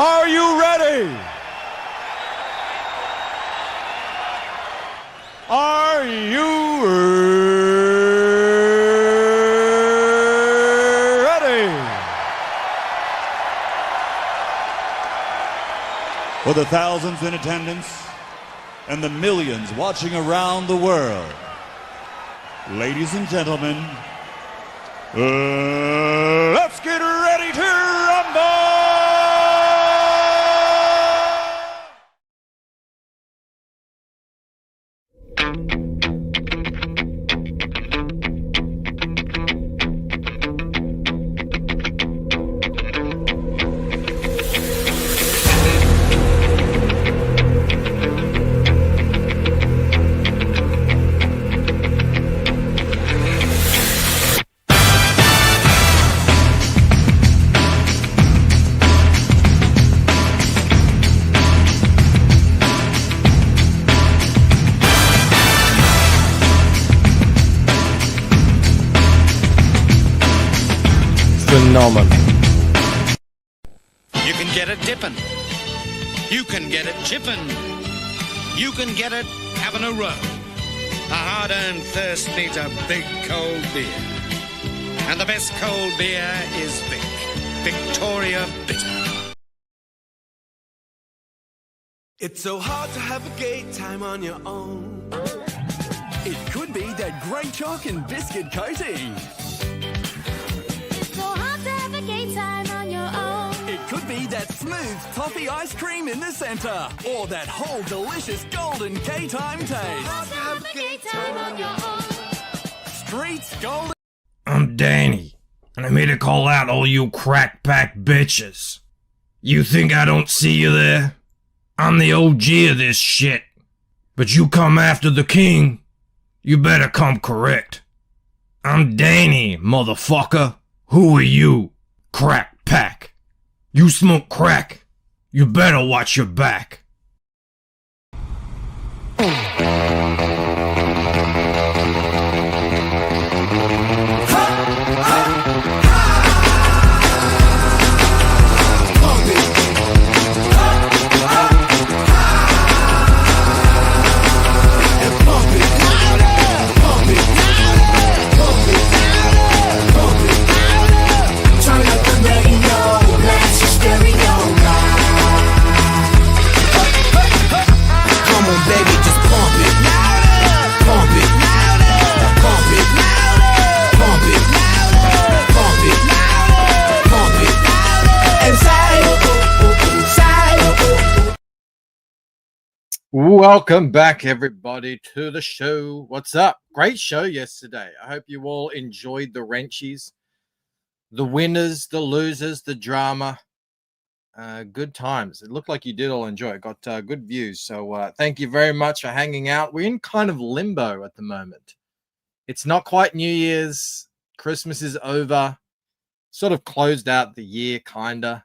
Are you ready? Are you ready? For the thousands in attendance and the millions watching around the world, ladies and gentlemen, let's get ready to rumble! Phenomenal. You can get it dipping. You can get it chipping. You can get it having a row. A hard-earned thirst needs a big cold beer. And the best cold beer is Vic. Victoria Bitter. It's so hard to have a gay time on your own. It could be that great chalk and biscuit coating. So hard to have a gay time on your own. It could be that smooth toffee ice cream in the center. Or that whole delicious golden gay time taste. Hard to have a gay time on your own. Streets golden. I'm Danny, and I'm here to call out all you crack pack bitches. You think I don't see you there? I'm the OG of this shit. But you come after the king, you better come correct. I'm Danny, motherfucker. Who are you, crack pack? You smoke crack. You better watch your back. Welcome back, everybody, to the show. What's up? Great show yesterday. I hope you all enjoyed the wrenchies, the winners, the losers, the drama. Good times. It looked like you did all enjoy it. Got good views. So thank you very much for hanging out. We're in kind of limbo at the moment. It's not quite New Year's. Christmas is over. Sort of closed out the year, kinda.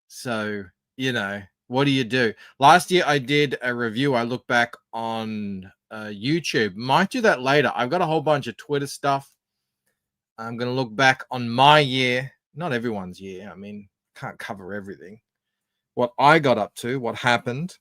So, you know. What do you do? Last year I did a review. I look back on YouTube. Might do that later. I've got a whole bunch of Twitter stuff. I'm going to look back on my year. Not everyone's year. I mean, can't cover everything. What I got up to, what happened.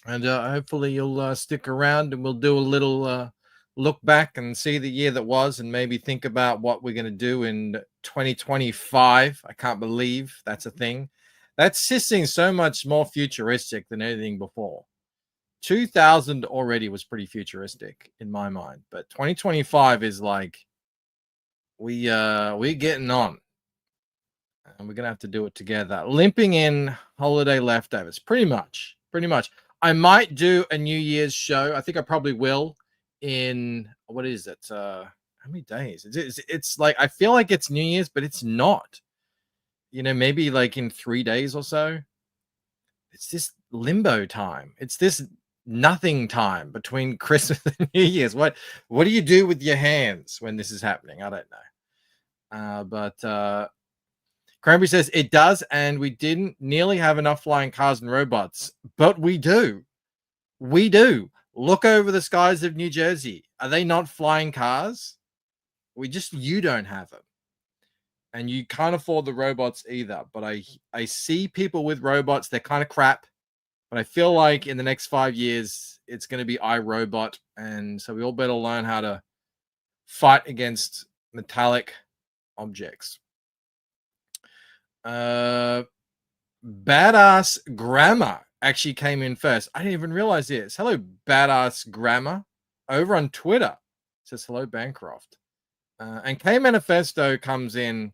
And hopefully you'll stick around and we'll do a little look back and see the year that was and maybe think about what we're going to do in 2025. I can't believe that's a thing. That's seeming so much more futuristic than anything before. 2000 already was pretty futuristic in my mind, but 2025 is like we're getting on, and we're gonna have to do it together. Limping in holiday leftovers, pretty much. I might do a New Year's show. I think I probably will. In what is it? How many days? It's like I feel like it's New Year's, but it's not. You know, maybe like in 3 days or so. It's this limbo time. It's this nothing time between Christmas and New Year's. What do you do with your hands when this is happening? I don't know. But Cranberry says it does, and we didn't nearly have enough flying cars and robots, but we do. We do. Look over the skies of New Jersey. Are they not flying cars? You don't have them. and you can't afford the robots either. But I see people with robots, they're kind of crap. But I feel like in the next 5 years, it's going to be iRobot. And so we all better learn how to fight against metallic objects. Badass Grammar actually came in first. I didn't even realize this. Hello, Badass Grammar. Over on Twitter. It says hello, Bancroft. And K Manifesto comes in.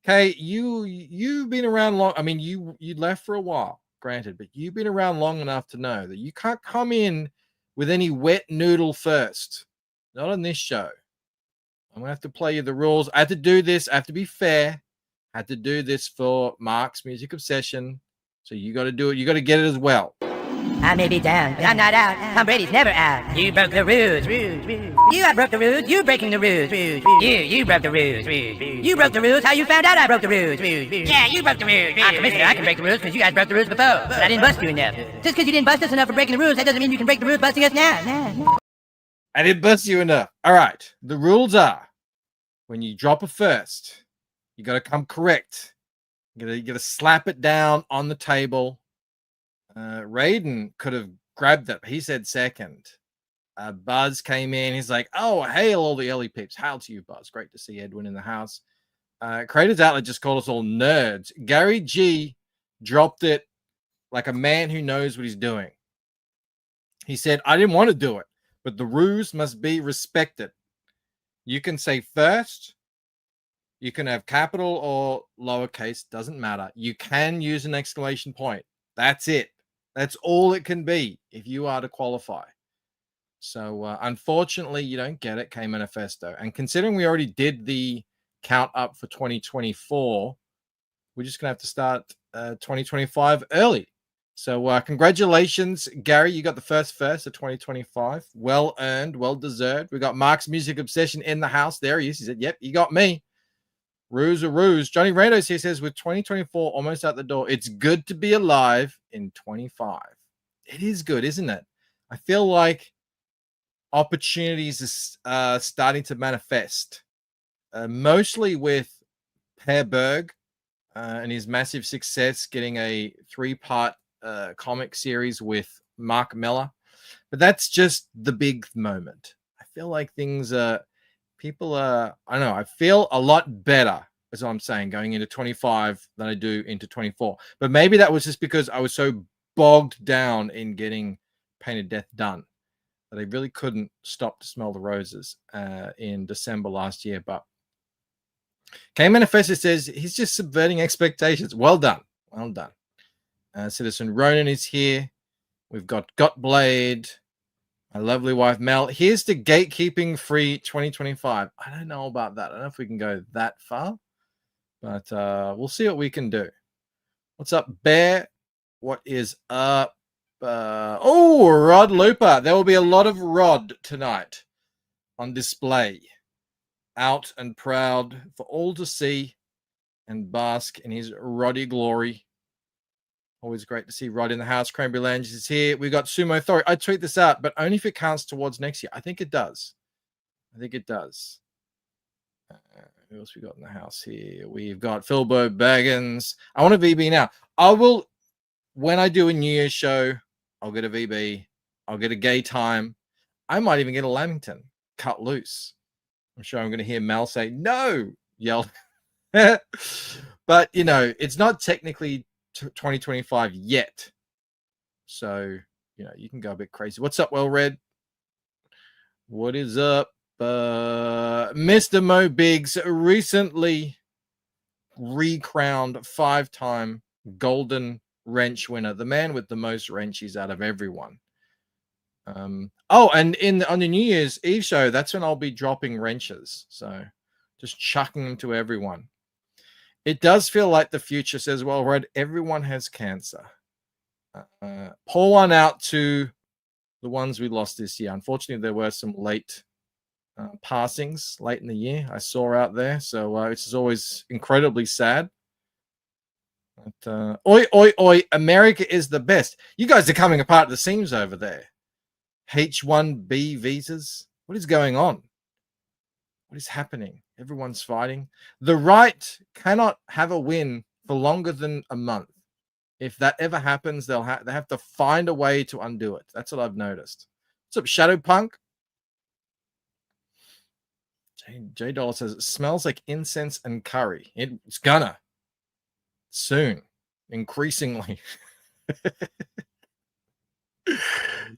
K, you've been around long. I mean, you left for a while, granted, but you've been around long enough to know that you can't come in with any wet noodle first. Not on this show. I'm gonna have to play you the rules. I had to do this. I have to be fair. I had to do this for Mark's Music Obsession. So you got to do it. You got to get it as well. I may be down, but I'm not out. Tom Brady's never out. You broke the rules. You broke the rules. You breaking the rules. You broke the rules. You broke the rules. How you found out I broke the rules? Yeah, you broke the rules. I'm commissioner. I can break the rules because you guys broke the rules before. But I didn't bust you enough. Just because you didn't bust us enough for breaking the rules, that doesn't mean you can break the rules busting us now. I didn't bust you enough. All right. The rules are when you drop a first, you got to come correct. You got to slap it down on the table. Raiden could have grabbed it. He said second. Buzz came in. He's like, oh, hail all the Ellie peeps. Hail to you, Buzz. Great to see Edwin in the house. Creators Outlet just called us all nerds. Gary G dropped it like a man who knows what he's doing. He said, I didn't want to do it, but the rules must be respected. You can say first. You can have capital or lowercase. Doesn't matter. You can use an exclamation point. That's it. That's all it can be if you are to qualify. So, unfortunately, you don't get it, K Manifesto. And considering we already did the count up for 2024, we're just going to have to start 2025 early. So, congratulations, Gary. You got the first of 2025. Well earned, well deserved. We got Mark's Music Obsession in the house. There he is. He said, yep, you got me. Ruse a ruse. Johnny Ramos here says, with 2024 almost out the door, it's good to be alive in 25. It is good, isn't it? I feel like opportunities are starting to manifest, mostly with Per Berg and his massive success getting a 3-part comic series with Mark Millar. But that's just the big moment. I feel like things are... People are, I don't know, I feel a lot better, as I'm saying, going into 25 than I do into 24. But maybe that was just because I was so bogged down in getting Painted Death done that I really couldn't stop to smell the roses in December last year. But K Manifesto says he's just subverting expectations. Well done. Well done. Citizen Ronan is here. We've got Blade. My lovely wife, Mel. Here's the gatekeeping free 2025. I don't know about that. I don't know if we can go that far, but we'll see what we can do. What's up, Bear? What is up? Rod Looper. There will be a lot of Rod tonight on display. Out and proud for all to see and bask in his Roddy glory. Always great to see Rod in the house. Cranberry Lounge is here. We got Sumo Thori. I tweet this out, but only if it counts towards next year. I think it does. Who else we got in the house here? We've got Philbo Baggins. I want a VB now. I will, when I do a New Year's show, I'll get a VB. I'll get a Gay Time. I might even get a Lamington cut loose. I'm sure I'm going to hear Mel say, no, yell. But, you know, it's not technically 2025 yet, so you know you can go a bit crazy. What's up, Well Red? What is up? Mr. Mo Biggs recently recrowned 5-time golden wrench winner, the man with the most wrenches out of everyone. And on the New Year's Eve show, that's when I'll be dropping wrenches, so just chucking them to everyone. It does feel like the future, says Well Red. Everyone has cancer. Pour one out to the ones we lost this year. Unfortunately, there were some late passings late in the year I saw out there. So it's always incredibly sad. But, oi, oi, oi, America is the best. You guys are coming apart at the seams over there. H-1B visas. What is going on? What is happening? Everyone's fighting. The right cannot have a win for longer than a month. If that ever happens, they have to find a way to undo it. That's what I've noticed. What's up, Shadow Punk? J Dollar says it smells like incense and curry. It's gonna soon, increasingly.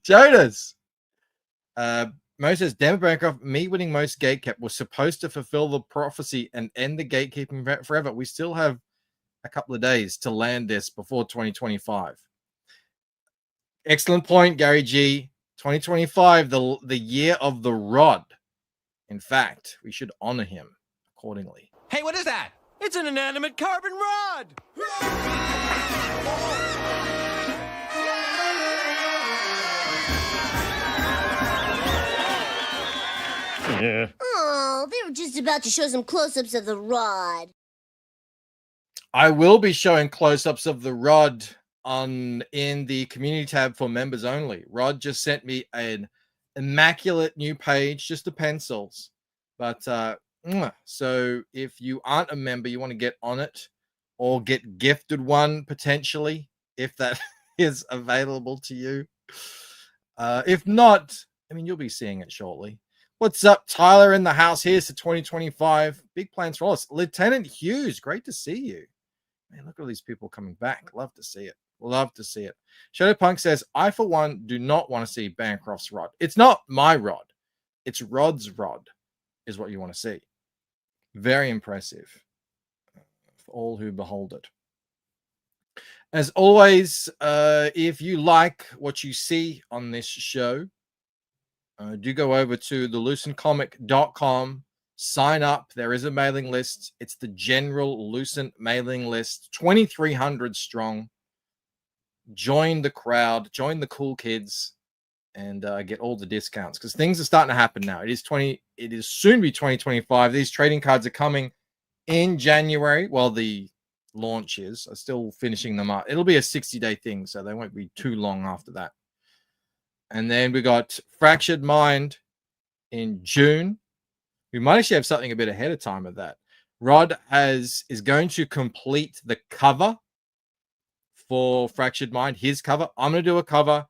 Jonas. Mo says, damn it, Bancroft, me winning most gate cap was supposed to fulfill the prophecy and end the gatekeeping forever. We still have a couple of days to land this before 2025. Excellent point, Gary G. 2025, the year of the rod. In fact, we should honor him accordingly. Hey, what is that? It's an inanimate carbon rod! Oh, they were just about to show some close-ups of the rod. I will be showing close-ups of the rod in the community tab for members only. Rod just sent me an immaculate new page, just the pencils. But so if you aren't a member, you want to get on it or get gifted one potentially, if that is available to you. If not, I mean, you'll be seeing it shortly. What's up, Tyler in the house? Here's to 2025. Big plans for us. Lieutenant Hughes, great to see you. Man, look at all these people coming back. Love to see it. Love to see it. Shadow Punk says, I, for one, do not want to see Bancroft's rod. It's not my rod. It's Rod's rod is what you want to see. Very impressive for all who behold it. As always, if you like what you see on this show, do go over to thelucentcomic.com. Sign up. There is a mailing list. It's the general Lucent mailing list, 2,300 strong. Join the crowd, join the cool kids, and get all the discounts because things are starting to happen now. It is soon to be 2025. These trading cards are coming in January. Well, the launch is. I'm still finishing them up. It'll be a 60-day thing, so they won't be too long after that. And then we got Fractured Mind in June. We might actually have something a bit ahead of time of that. Rod is going to complete the cover for Fractured Mind, his cover. I'm going to do a cover.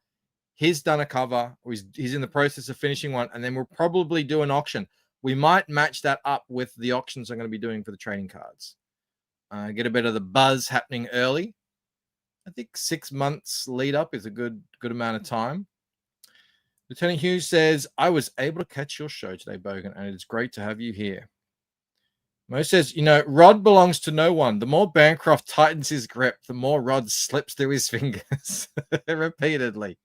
He's done a cover. He's in the process of finishing one. And then we'll probably do an auction. We might match that up with the auctions I'm going to be doing for the trading cards. Get a bit of the buzz happening early. I think 6 months lead up is a good amount of time. Lieutenant Hughes says, I was able to catch your show today, Bogan, and it's great to have you here. Mo says, Rod belongs to no one. The more Bancroft tightens his grip, the more Rod slips through his fingers repeatedly.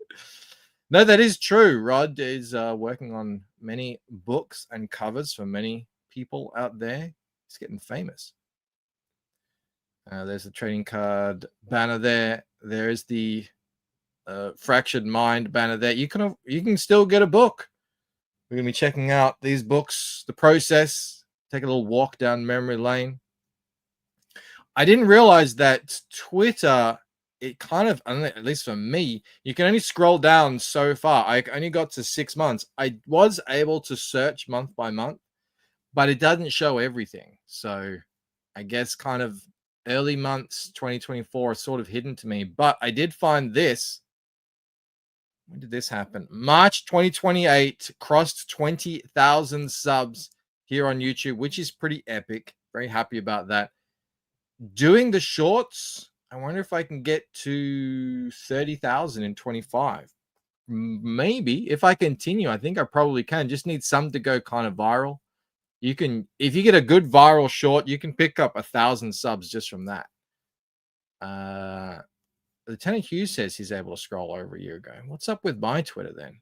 No, that is true. Rod is working on many books and covers for many people out there. He's getting famous. There's the trading card banner there. There is the Fractured Mind banner there. You can still get a book. We're going to be checking out these books, the process, take a little walk down memory lane. I didn't realize that Twitter, it kind of, at least for me, you can only scroll down so far. I only got to 6 months. I was able to search month by month, but it doesn't show everything. So I guess kind of early months 2024 are sort of hidden to me. But I did find this. When did this happen? March 2028, crossed 20,000 subs here on YouTube, which is pretty epic. Very happy about that. Doing the shorts, I wonder if I can get to 30,000 in 25. Maybe if I continue, I think I probably can. Just need some to go kind of viral. You can, if you get a good viral short, you can pick up 1,000 subs just from that. Lieutenant Hughes says he's able to scroll over a year ago. What's up with my Twitter then?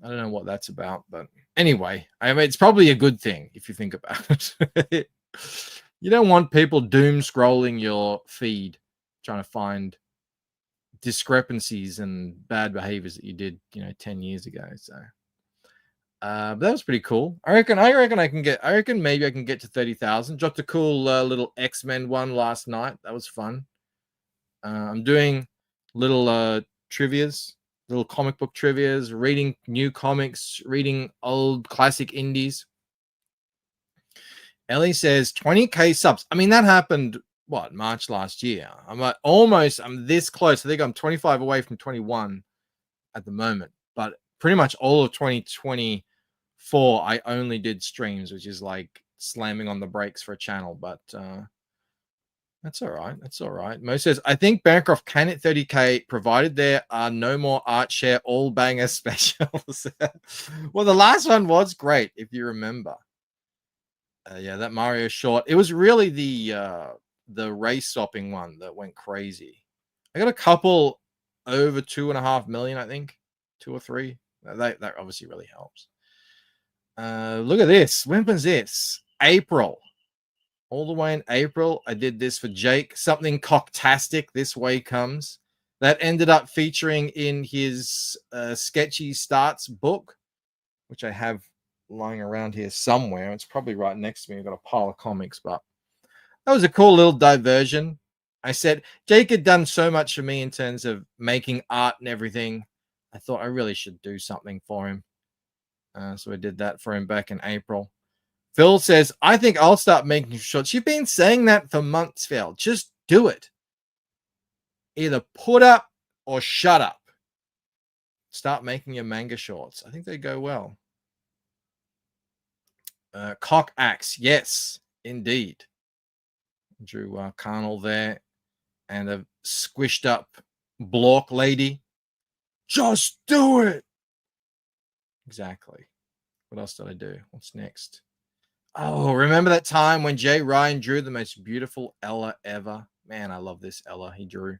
I don't know what that's about, but anyway, I mean, it's probably a good thing if you think about it. You don't want people doom scrolling your feed, trying to find discrepancies and bad behaviors that you did, 10 years ago. So, but that was pretty cool. I reckon maybe I can get to 30,000. Dropped a cool little X-Men one last night. That was fun. I'm doing little trivias, little comic book trivias, reading new comics, reading old classic indies. Ellie says 20K subs. I mean, that happened, what, March last year? I'm like, almost, I'm this close. I think I'm 25 away from 21 at the moment. But pretty much all of 2024, I only did streams, which is like slamming on the brakes for a channel. But that's all right. That's all right. Mo says, I think Bancroft can hit 30K, provided there are no more art share all banger specials. Well, the last one was great, if you remember. Yeah, that Mario short. It was really the race swapping one that went crazy. I got a couple over 2.5 million, I think, 2 or 3. That obviously really helps. Look at this. When was this? April. All the way in April, I did this for Jake. Something cocktastic this way comes. That ended up featuring in his Sketchy Starts book, which I have lying around here somewhere. It's probably right next to me. I've got a pile of comics, but that was a cool little diversion. I said Jake had done so much for me in terms of making art and everything. I thought I really should do something for him. So I did that for him back in April. Phil says, I think I'll start making shorts. You've been saying that for months, Phil. Just do it. Either put up or shut up. Start making your manga shorts. I think they go well. Cock axe, yes, indeed. Drew Carnell there, and a squished up Blork lady. Just do it. Exactly. What else did I do? What's next? Oh, remember that time when Jay Ryan drew the most beautiful Ella ever? Man, I love this Ella he drew.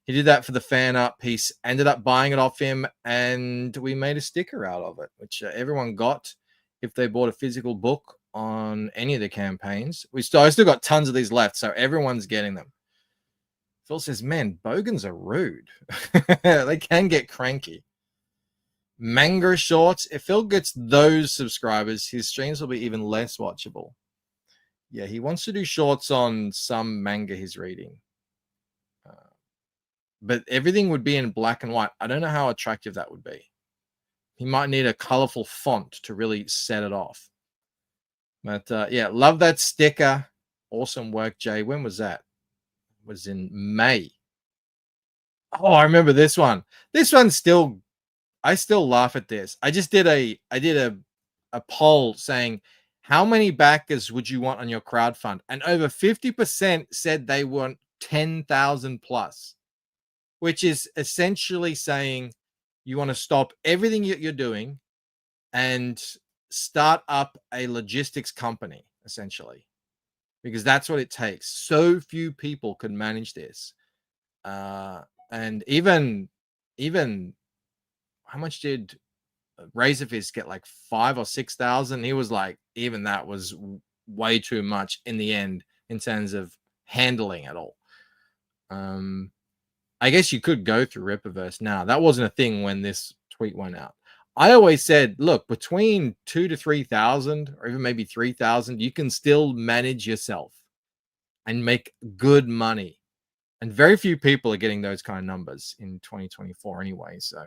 He did that for the fan art piece, ended up buying it off him, and we made a sticker out of it, which everyone got if they bought a physical book on any of the campaigns. I still got tons of these left, so everyone's getting them. Phil says, man, bogans are rude. They can get cranky. Manga shorts. If Phil gets those subscribers, his streams will be even less watchable. Yeah, he wants to do shorts on some manga he's reading. But everything would be in black and white. I don't know how attractive that would be. He might need a colorful font to really set it off. But yeah, love that sticker. Awesome work, Jay. When was that? It was in May. Oh, I remember this one. This one's still, I still laugh at this. I did a poll saying, how many backers would you want on your crowdfund? And over 50% said they want 10,000 plus, which is essentially saying you want to stop everything you're doing and start up a logistics company, essentially, because that's what it takes. So few people can manage this. And even how much did Razorfist get? Like 5,000 or 6,000. He was like, even that was way too much in the end in terms of handling it all. I guess you could go through Rippaverse now. That wasn't a thing when this tweet went out. I always said, look, between 2,000 to 3,000 or even maybe 3,000, you can still manage yourself and make good money. And very few people are getting those kind of numbers in 2024 anyway. So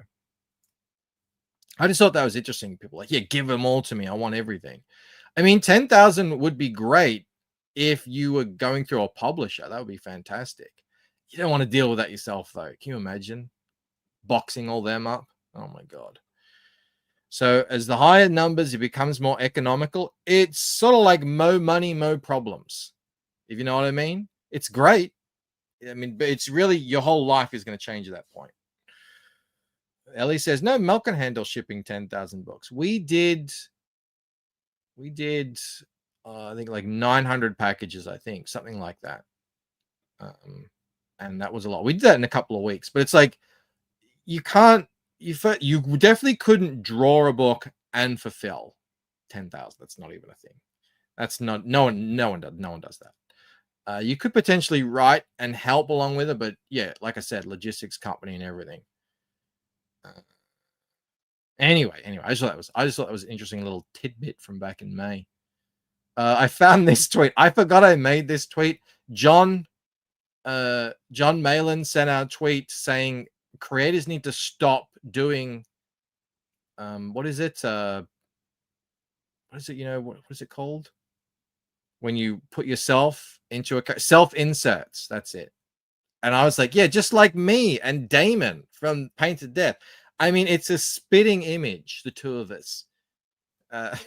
I just thought that was interesting. People like, yeah, give them all to me. I want everything. I mean, 10,000 would be great if you were going through a publisher. That would be fantastic. You don't want to deal with that yourself, though. Can you imagine boxing all them up? Oh, my God. So as the higher numbers, it becomes more economical. It's sort of like mo money, mo problems, if you know what I mean. It's great. I mean, but it's really your whole life is going to change at that point. Ellie says, no, Mel can handle shipping 10,000 books. We did, I think like 900 packages, I think, something like that. And that was a lot. We did that in a couple of weeks, but it's like, you definitely couldn't draw a book and fulfill 10,000. That's not even a thing. That's not, no one does that. You could potentially write and help along with it, but yeah, like I said, logistics company and everything. Anyway, I just thought that was an interesting little tidbit from back in May. I found this tweet. I forgot I made this tweet. John Malin sent out a tweet saying creators need to stop doing what is it? You know, what is it called? when you put yourself into a self inserts. That's it. And I was like, yeah, just like me and Damon from Painted Death. I mean, it's a spitting image, the two of us. Which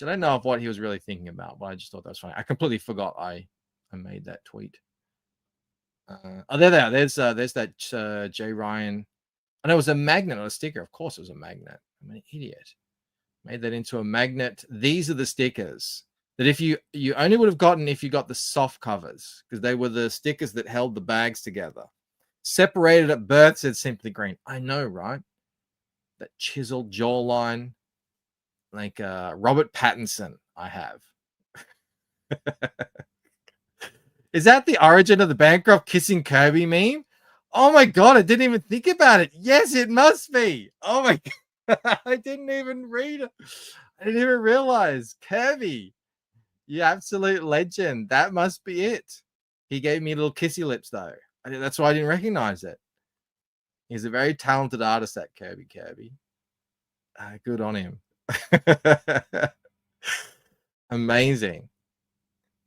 I don't know of what he was really thinking about, but I just thought that was funny. I completely forgot I made that tweet. Oh, there's that Jay Ryan. And it was a magnet, not a sticker. Of course it was a magnet. I'm an idiot. Made that into a magnet. These are the stickers that if you only would have gotten if you got the soft covers, because they were the stickers that held the bags together. Separated at birth, said Simply Green. I know, right? That chiseled jawline, like Robert Pattinson. I have. Is that the origin of the Bancroft kissing Kirby meme? Oh my god, I didn't even think about it. Yes, it must be. Oh my god, I didn't even read it. I didn't even realize. Kirby, you absolute legend. That must be it. He gave me little kissy lips though. That's why I didn't recognize it. He's a very talented artist, that Kirby. Good on him. Amazing.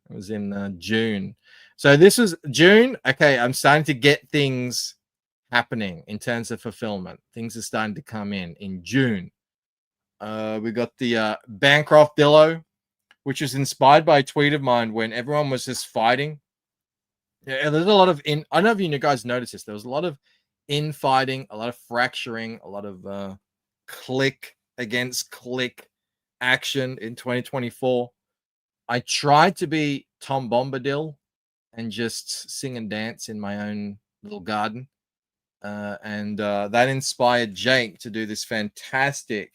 It was in June. So this was June. Okay, I'm starting to get things happening in terms of fulfillment. Things are starting to come in June. We got the Bancroft Dillo, which was inspired by a tweet of mine when everyone was just fighting. Yeah, there's a lot of I don't know if you guys noticed this. There was a lot of infighting, a lot of fracturing, a lot of click against click action in 2024. I tried to be Tom Bombadil and just sing and dance in my own little garden. And that inspired Jake to do this fantastic,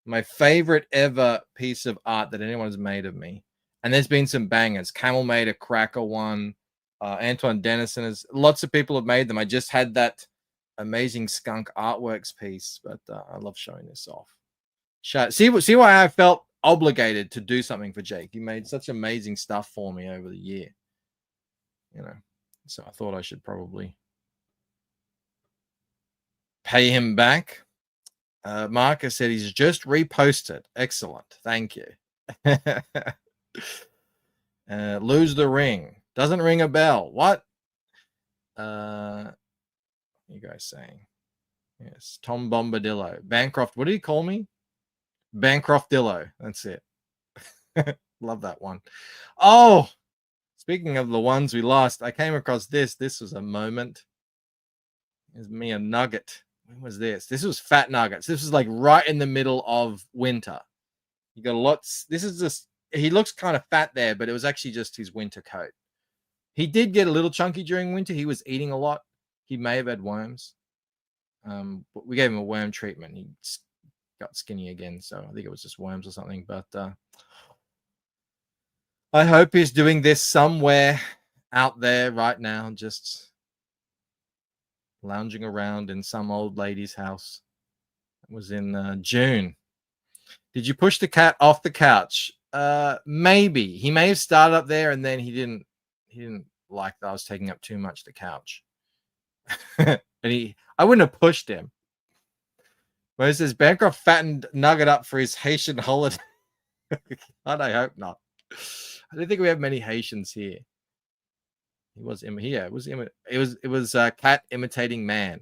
my favorite ever piece of art that anyone has made of me. And there's been some bangers. Camel made a cracker one. Antoine Dennison has, lots of people have made them. I just had that amazing skunk artworks piece, but I love showing this off. See why I felt obligated to do something for Jake. He made such amazing stuff for me over the year, so I thought I should probably pay him back. Marcus said he's just reposted. Excellent, thank you. Lose the ring, doesn't ring a bell. What you guys saying? Yes, Tom Bombadillo. Bancroft, what did he call me? Bancroft Dillo. That's it. Love that one. Oh, speaking of the ones we lost, I came across this. This was a moment. Here's me a nugget. When was this? This was Fat Nuggets. This was like right in the middle of winter. You got lots. This is just, he looks kind of fat there, but it was actually just his winter coat. He did get a little chunky during winter. He was eating a lot. He may have had worms. But we gave him a worm treatment. He got skinny again, so I think it was just worms or something. But I hope he's doing this somewhere out there right now, just lounging around in some old lady's house. It was in June. Did you push the cat off the couch? Maybe. He may have started up there and then he didn't like that I was taking up too much the couch. And I wouldn't have pushed him. But it says Bancroft fattened Nugget up for his Haitian holiday. God, I hope not. I don't think we have many Haitians here. He was here. It was cat imitating man.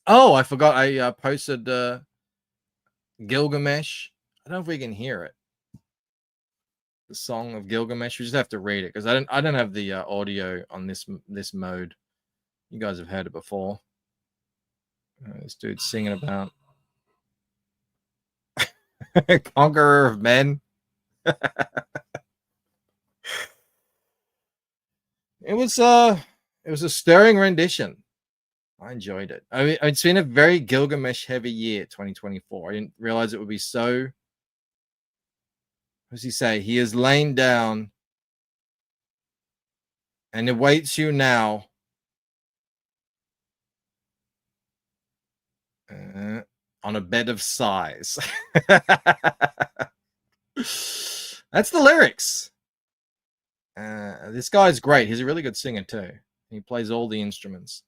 Oh, I forgot. I posted Gilgamesh. I don't know if we can hear it. The song of Gilgamesh. We just have to read it because I don't have the audio on this mode. You guys have heard it before. This dude's singing about Conqueror of Men. It was a stirring rendition. I enjoyed it. I mean, it's been a very Gilgamesh heavy year, 2024. I didn't realize it would be so. What does he say? He is lain down and awaits you now. On a bed of sighs. That's the lyrics. This guy's great. He's a really good singer too. He plays all the instruments.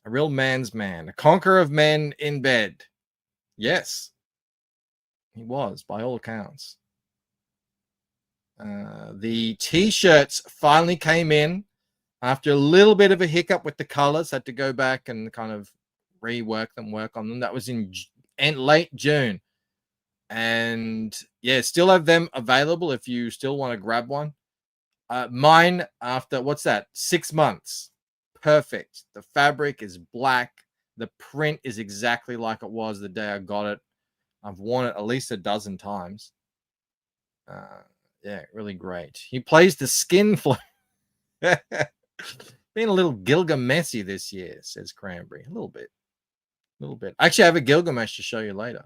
A real man's man. A conqueror of men in bed. Yes. He was, by all accounts. The T-shirts finally came in after a little bit of a hiccup with the colors. Had to go back and kind of rework them, work on them. That was in late June. And yeah, still have them available if you still want to grab one. Mine, after, what's that, 6 months. Perfect. The fabric is black. The print is exactly like it was the day I got it. I've worn it at least a dozen times. Yeah, really great. He plays the skin flute. Been a little Gilgamesh this year, says Cranberry. A little bit. A little bit. Actually, I have a Gilgamesh to show you later.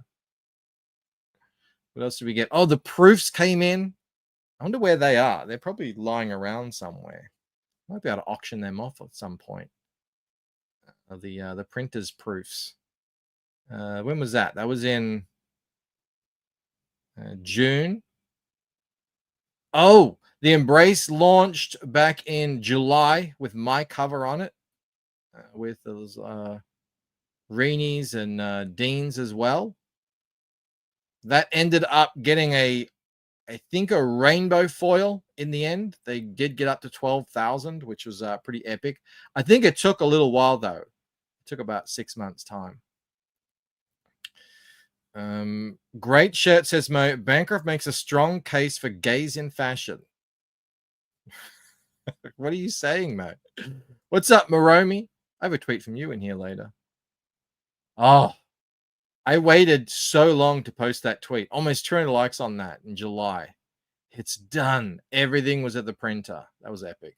What else did we get? Oh, the proofs came in. I wonder where they are. They're probably lying around somewhere. Might be able to auction them off at some point. The printer's proofs. When was that? That was in June. Oh, the Embrace launched back in July with my cover on it, with those Reenies and Deans as well. That ended up getting I think a rainbow foil in the end. They did get up to 12,000, which was pretty epic. I think it took a little while though. It took about 6 months' time. Great shirt, says Mo. Bancroft makes a strong case for gays in fashion. What are you saying, Mo? What's up, Moromi? I have a tweet from you in here later. Oh, I waited so long to post that tweet. Almost 200 likes on that in July. It's done. Everything was at the printer. That was epic.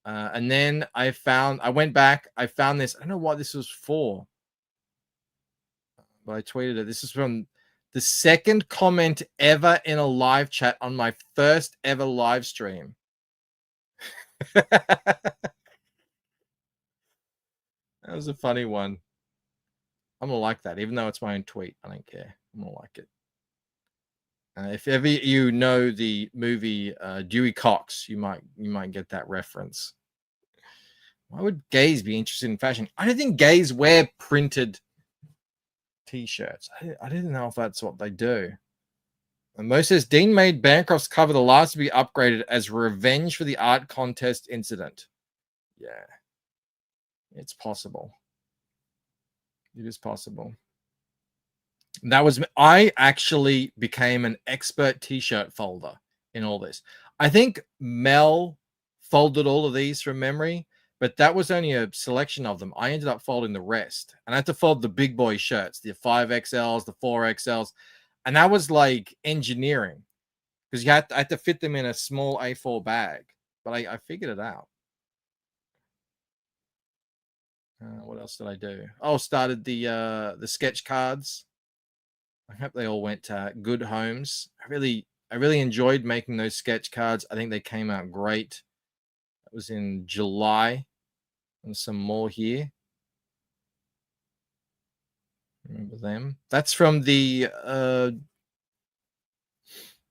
And then I went back. I found this. I don't know what this was for, but I tweeted it. This is from the second comment ever in a live chat on my first ever live stream. That was a funny one. I'm gonna like that, even though it's my own tweet. I don't care. I'm gonna like it. If ever you know the movie Dewey Cox, you might get that reference. Why would gays be interested in fashion? I don't think gays wear printed T-shirts. I didn't know if that's what they do. And Mo says Dean made Bancroft's cover the last to be upgraded as revenge for the art contest incident. Yeah, it's possible. It is possible. I actually became an expert T-shirt folder in all this. I think Mel folded all of these from memory, but that was only a selection of them. I ended up folding the rest, and I had to fold the big boy shirts, the 5XLs, the 4XLs, and that was like engineering because I had to fit them in a small A4 bag, but I figured it out. What else did I do? Oh, started the sketch cards. I hope they all went to good homes. I really enjoyed making those sketch cards. I think they came out great. That was in July. And some more here. Remember them? That's from the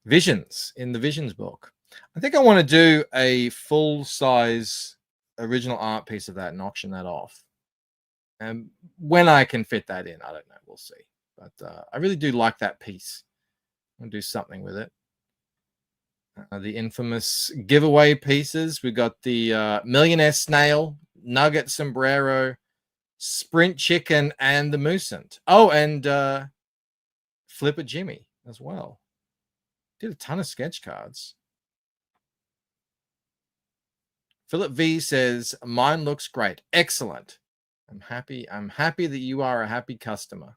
Visions, in the Visions book. I think I want to do a full-size original art piece of that and auction that off. And when I can fit that in, I don't know. We'll see. But I really do like that piece. I'm going to do something with it. The infamous giveaway pieces. We got the Millionaire Snail, Nugget Sombrero, Sprint Chicken, and the Moosant. Oh, and Flipper Jimmy as well. Did a ton of sketch cards. Philip V says, mine looks great. Excellent. I'm happy that you are a happy customer.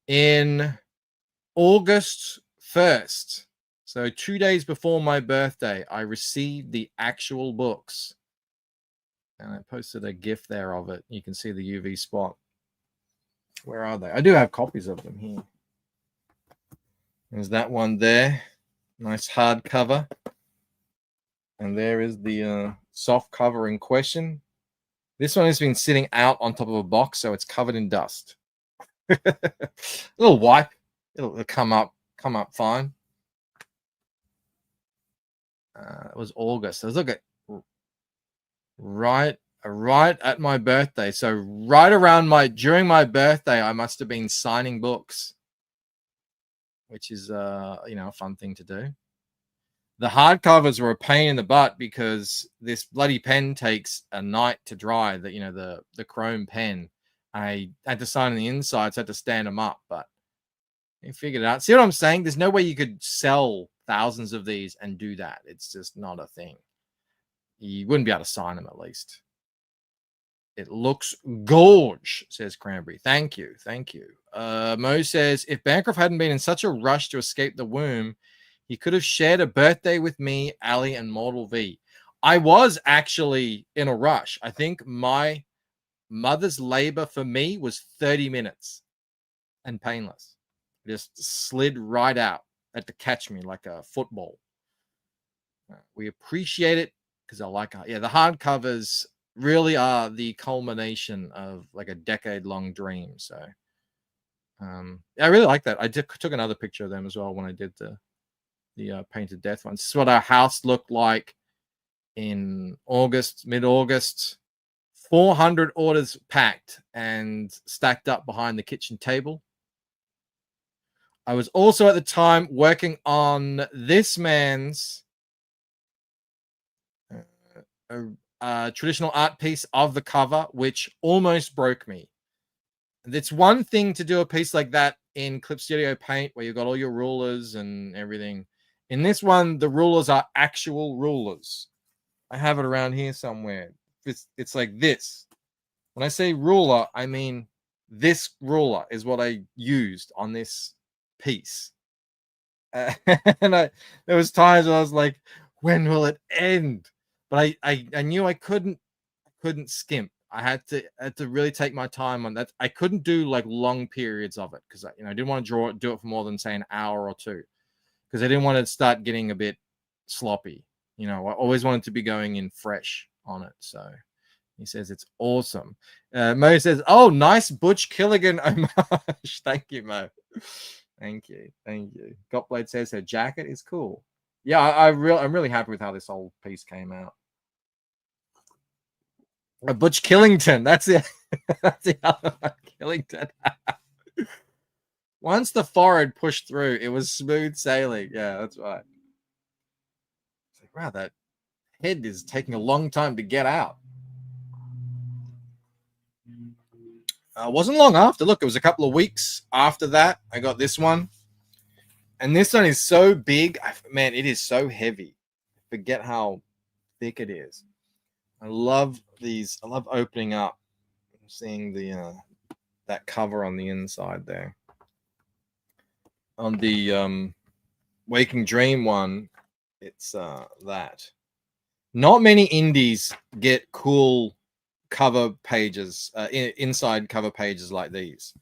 In August 1st, so 2 days before my birthday, I received the actual books. And I posted a GIF there of it. You can see the UV spot. Where are they? I do have copies of them here. There's that one there. Nice hardcover. And there is the soft cover in question. This one has been sitting out on top of a box, so it's covered in dust. A little wipe. It'll come up fine. It was August. Let's look at right at my birthday. So right around during my birthday, I must have been signing books. which is a fun thing to do. The hardcovers were a pain in the butt because this bloody pen takes a night to dry. The chrome pen. I had to sign on the inside, so I had to stand them up, but I figured it out. See what I'm saying? There's no way you could sell thousands of these and do that. It's just not a thing. You wouldn't be able to sign them, at least. It looks gorge, says Cranberry. Thank you. Mo says, if Bancroft hadn't been in such a rush to escape the womb, he could have shared a birthday with me, Ali, and Mortal V. I was actually in a rush. I think my mother's labor for me was 30 minutes and painless. Just slid right out. Had to catch me like a football. We appreciate it because I like it. Yeah, the hardcovers really are the culmination of like a decade-long dream. So I really like that. I took another picture of them as well when I did the Painted Death ones. This is what our house looked like in mid-August. 400 orders packed and stacked up behind the kitchen table. I was also at the time working on this man's traditional art piece of the cover, which almost broke me. It's one thing to do a piece like that in Clip Studio Paint where you've got all your rulers and everything. In this one, the rulers are actual rulers. I have it around here somewhere. It's like this. When I say ruler, I mean this ruler is what I used on this piece. And there was times where I was like, when will it end? But I knew I couldn't skimp. I had to really take my time on that. I couldn't do like long periods of it because I didn't want to do it for more than say an hour or two because I didn't want to start getting a bit sloppy. I always wanted to be going in fresh on it. So he says it's awesome. Mo says, "Oh, nice Butch Killigan homage." Thank you, Mo. Thank you. Gotblade says her jacket is cool. Yeah, I'm really happy with how this whole piece came out. Butch Killington. That's it. That's the other one. Killington. Once the forehead pushed through, it was smooth sailing. Yeah, that's right. It's like, wow, that head is taking a long time to get out. Wasn't long after. Look, it was a couple of weeks after that. I got this one. And this one is so big. Man, it is so heavy. I forget how thick it is. I love these. I love opening up and seeing the that cover on the inside there. On the Waking Dream one, it's that. Not many indies get cool cover pages, inside cover pages like these.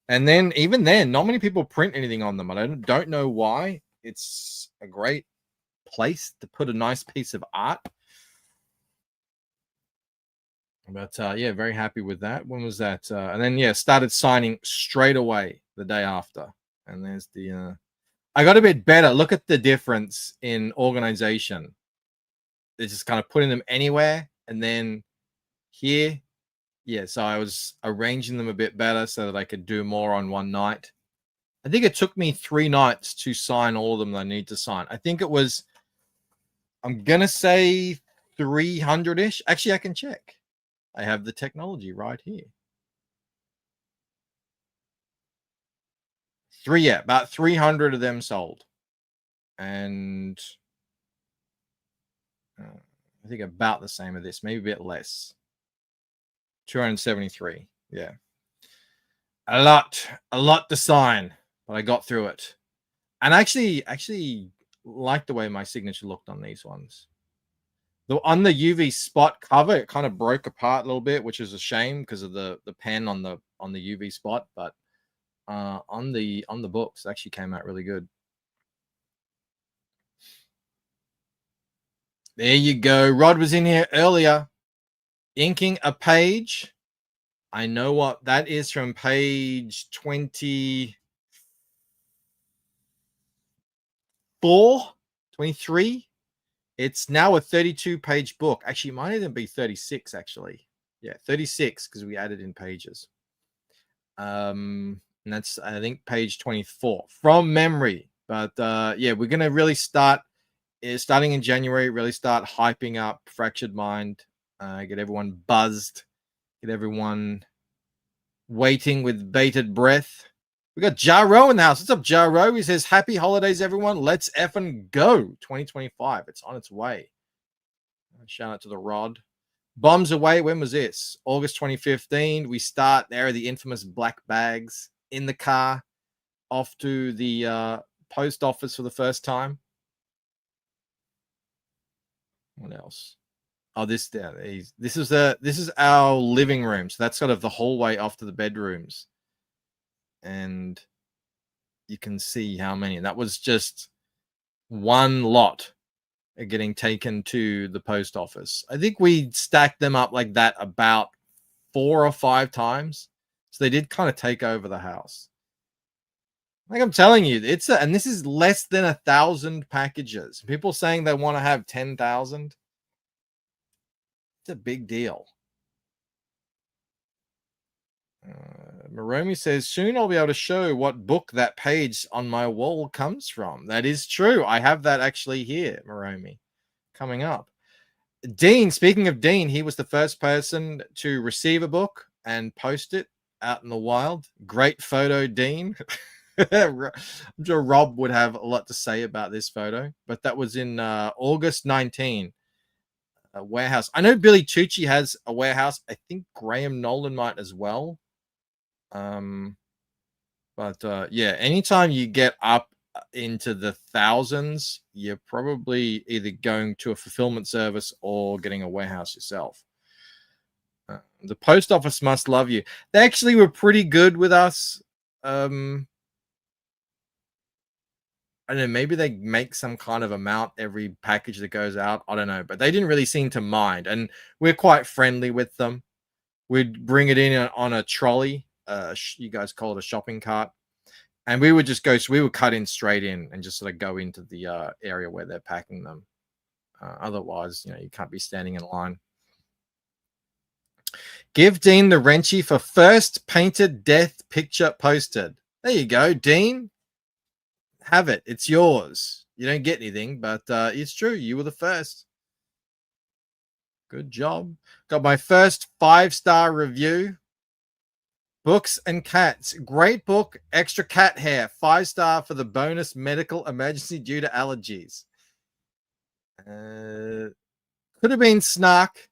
And then even then, not many people print anything on them. I don't know why. It's a great place to put a nice piece of art. But yeah, very happy with that. When was that? And then started signing straight away the day after. And there's the I got a bit better. Look at the difference in organization. They're just kind of putting them anywhere. And then here, so I was arranging them a bit better so that I could do more on one night. I think it took me 3 nights to sign all of them that I need to sign. I think it was, I'm going to say 300-ish. Actually, I can check. I have the technology right here. About 300 of them sold. And I think about the same of this, maybe a bit less. 273. Yeah. A lot to sign, but I got through it. And I actually liked the way my signature looked on these ones. On the UV spot cover, it kind of broke apart a little bit, which is a shame because of the pen on the UV spot, but on the books, it actually came out really good. There you go. Rod was in here earlier inking a page. I know what that is from page 24, 23. It's now a 32-page book. Actually, it might even be 36, actually. Yeah, 36, because we added in pages. And that's, I think, page 24 from memory. But yeah, we're going to really start, starting in January, really start hyping up Fractured Mind, get everyone buzzed, get everyone waiting with bated breath. We got Jaro in the house. What's up, Jaro? He says, happy holidays, everyone. Let's effing go. 2025. It's on its way. Shout out to the Rod. Bombs away. When was this? August 2015. We start there, the infamous black bags in the car, off to the post office for the first time. What else? Oh, this is our living room. So that's sort of the hallway off to the bedrooms. And you can see how many. That was just one lot getting taken to the post office. I think we stacked them up like that about 4 or 5 times. So they did kind of take over the house. Like I'm telling you, and this is less than 1,000 packages. People saying they want to have 10,000. It's a big deal. Maromi says, soon I'll be able to show what book that page on my wall comes from. That is true. I have that actually here, Maromi, coming up. Dean, speaking of Dean, he was the first person to receive a book and post it out in the wild. Great photo, Dean. I'm sure Rob would have a lot to say about this photo, but that was in August 19. A warehouse. I know Billy Tucci has a warehouse. I think Graham Nolan might as well. Yeah, anytime you get up into the thousands, you're probably either going to a fulfillment service or getting a warehouse yourself. The post office must love you. They actually were pretty good with us. I don't know, maybe they make some kind of amount every package that goes out. I don't know, but they didn't really seem to mind. And we're quite friendly with them. We'd bring it in on a trolley. You guys call it a shopping cart. And we would just go, so we would cut in straight in and just sort of go into the area where they're packing them. Otherwise, you can't be standing in line. Give Dean the wrenchy for first painted death picture posted. There you go, Dean. Have it. It's yours. You don't get anything, but it's true. You were the first. Good job. Got my first 5-star review. Books and Cats. Great book. Extra cat hair. 5-star for the bonus medical emergency due to allergies. Could have been Snark.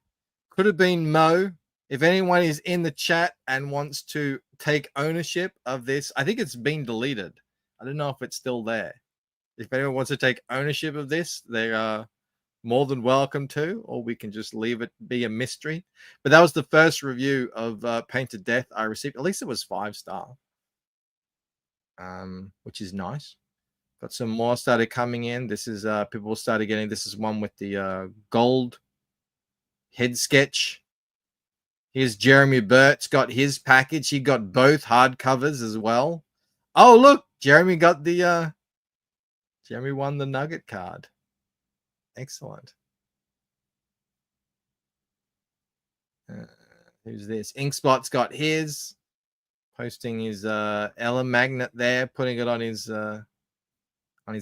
Could have been Mo. If anyone is in the chat and wants to take ownership of this, I think it's been deleted. I don't know if it's still there. If anyone wants to take ownership of this, they are more than welcome to, or we can just leave it be a mystery. But that was the first review of Painted Death I received. At least it was 5-star, which is nice. Got some more started coming in. This is people started getting. This is one with the gold head sketch. Here's Jeremy Burt's got his package. He got both hardcovers as well. Oh, look, Jeremy got the Jeremy won the Nugget card. Excellent. Who's this? Inkspot's got his, posting his Ella magnet there, putting it on his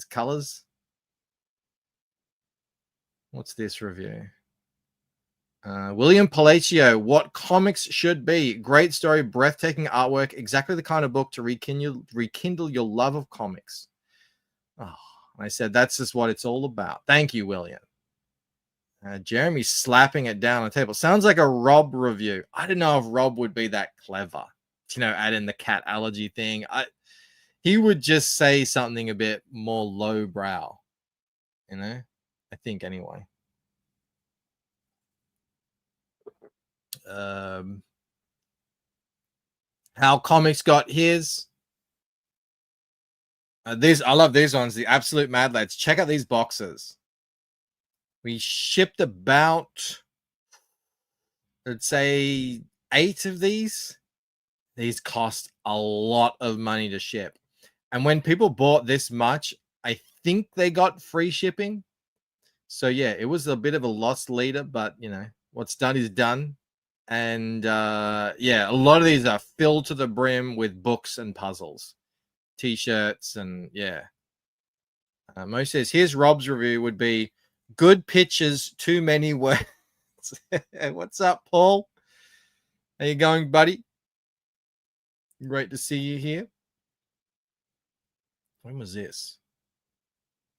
colors. What's this review? William Palacio, What Comics Should Be. Great story, breathtaking artwork, exactly the kind of book to rekindle your love of comics. Oh, I said that's just what it's all about. Thank you, William. Jeremy's slapping it down on the table. Sounds like a Rob review. I don't know if Rob would be that clever, add in the cat allergy thing. He would just say something a bit more lowbrow, I think anyway. How Comics got his. I love these ones. The Absolute Mad Lads. Check out these boxes. We shipped about, let's say, 8 of these. These cost a lot of money to ship. And when people bought this much, I think they got free shipping. So yeah, it was a bit of a lost leader, but what's done is done. And yeah, a lot of these are filled to the brim with books and puzzles, t-shirts, and yeah. Mo says, here's Rob's review would be good pictures, too many words. What's up, Paul? How you going, buddy? Great to see you here. When was this?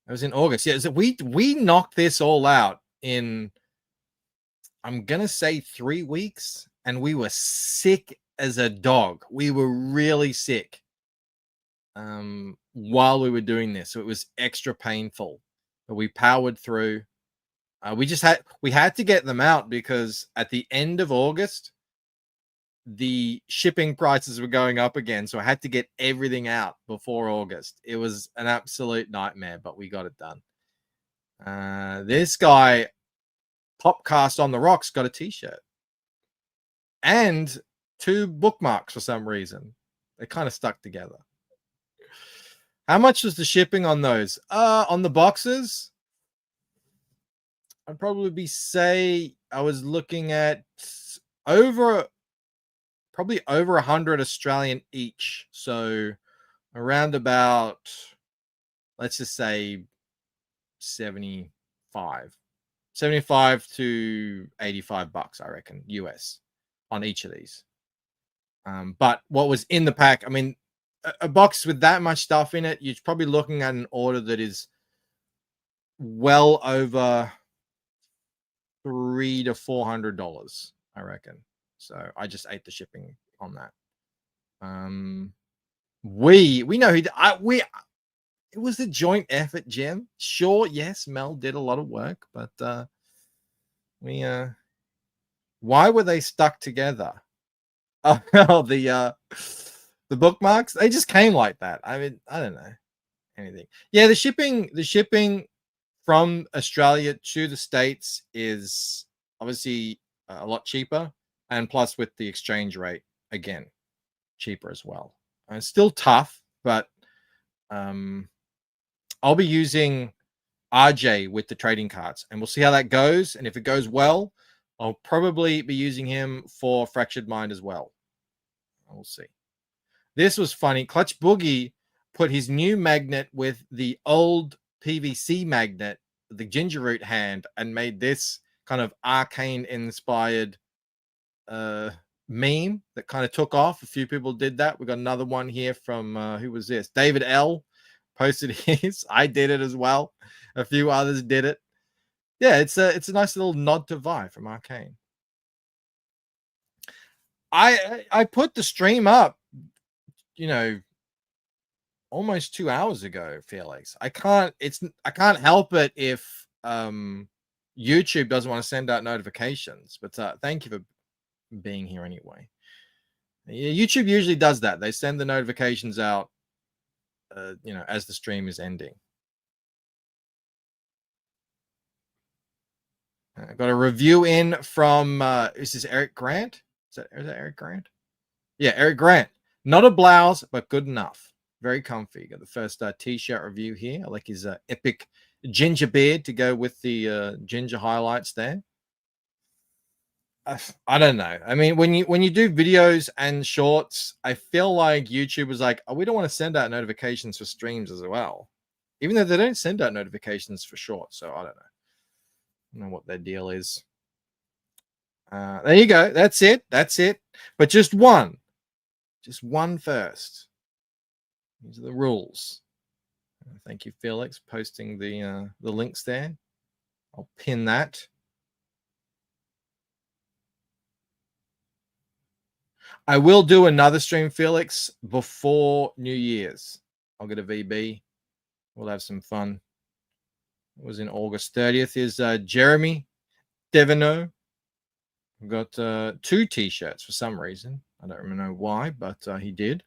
It was in August. Yeah, so we knocked this all out in, I'm going to say 3 weeks, and we were sick as a dog. We were really sick while we were doing this. So it was extra painful, but we powered through. We had to get them out because at the end of August, the shipping prices were going up again. So I had to get everything out before August. It was an absolute nightmare, but we got it done. This guy, Popcast on the Rocks, got a t-shirt and 2 bookmarks for some reason. They kind of stuck together. How much was the shipping on those? On the boxes, I'd probably say I was looking at probably over 100 Australian each. So around about, let's just say 75 to 85 bucks, I reckon, US on each of these. But what was in the pack, I mean, a box with that much stuff in it, you're probably looking at an order that is well over $300 to $400, I reckon. So I just ate the shipping on that. We know it was a joint effort, Jim. Sure, yes, Mel did a lot of work, but why were they stuck together? Oh, the bookmarks, they just came like that. I mean, I don't know anything. Yeah, the shipping from Australia to the States is obviously a lot cheaper, and plus with the exchange rate, again, cheaper as well. It's still tough, but I'll be using RJ with the trading cards, and we'll see how that goes. And if it goes well, I'll probably be using him for Fractured Mind as well. We'll see. This was funny. Clutch Boogie put his new magnet with the old PVC magnet, the ginger root hand, and made this kind of arcane-inspired meme that kind of took off. A few people did that. We got another one here from who was this? David L. posted his. I did it as well. A few others did it. Yeah, it's a nice little nod to Vi from Arcane. I put the stream up, almost 2 hours ago, Felix. I can't help it if YouTube doesn't want to send out notifications, but thank you for being here anyway. Yeah, YouTube usually does that. They send the notifications out as the stream is ending. I got a review in from is this Eric Grant? Is that Eric Grant? Yeah, Eric Grant. Not a blouse, but good enough. Very comfy. Got the first t-shirt review here. I like his epic ginger beard to go with the ginger highlights there. I don't know. I mean, when you do videos and shorts, I feel like YouTube was like, oh, we don't want to send out notifications for streams as well, even though they don't send out notifications for shorts. So I don't know. I don't know what their deal is. There you go. That's it. But just one first. These are the rules. Thank you, Felix, posting the links there. I'll pin that. I will do another stream, Felix, before New Year's. I'll get a VB. We'll have some fun. It was in August 30th. Is Jeremy Devino. We've got 2 t-shirts for some reason. I don't really know why, but he did.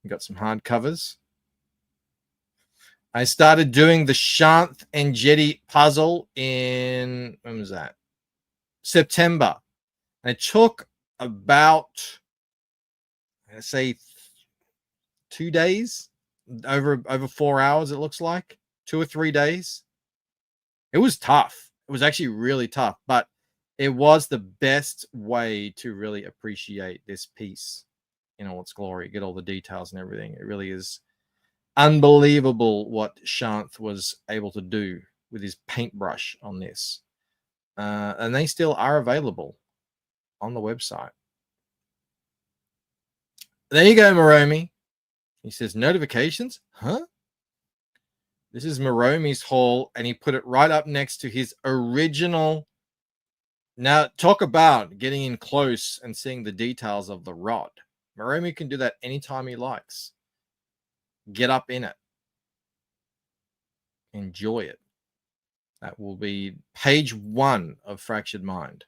We got some hardcovers. I started doing the Shanth and Jetty puzzle in, when was that? September. And it took about, let's say, 2 days, over 4 hours, it looks like. 2 or 3 days. It was tough. It was actually really tough. But It was the best way to really appreciate this piece in all its glory, get all the details and everything. It really is unbelievable what Shanth was able to do with his paintbrush on this. And they still are available on the website. There you go, Moromi. He says, notifications? Huh? This is Moromi's haul, and he put it right up next to his original. Now, talk about getting in close and seeing the details of the rod. Moromi can do that anytime he likes. Get up in it. Enjoy it. That will be page 1 of Fractured Mind.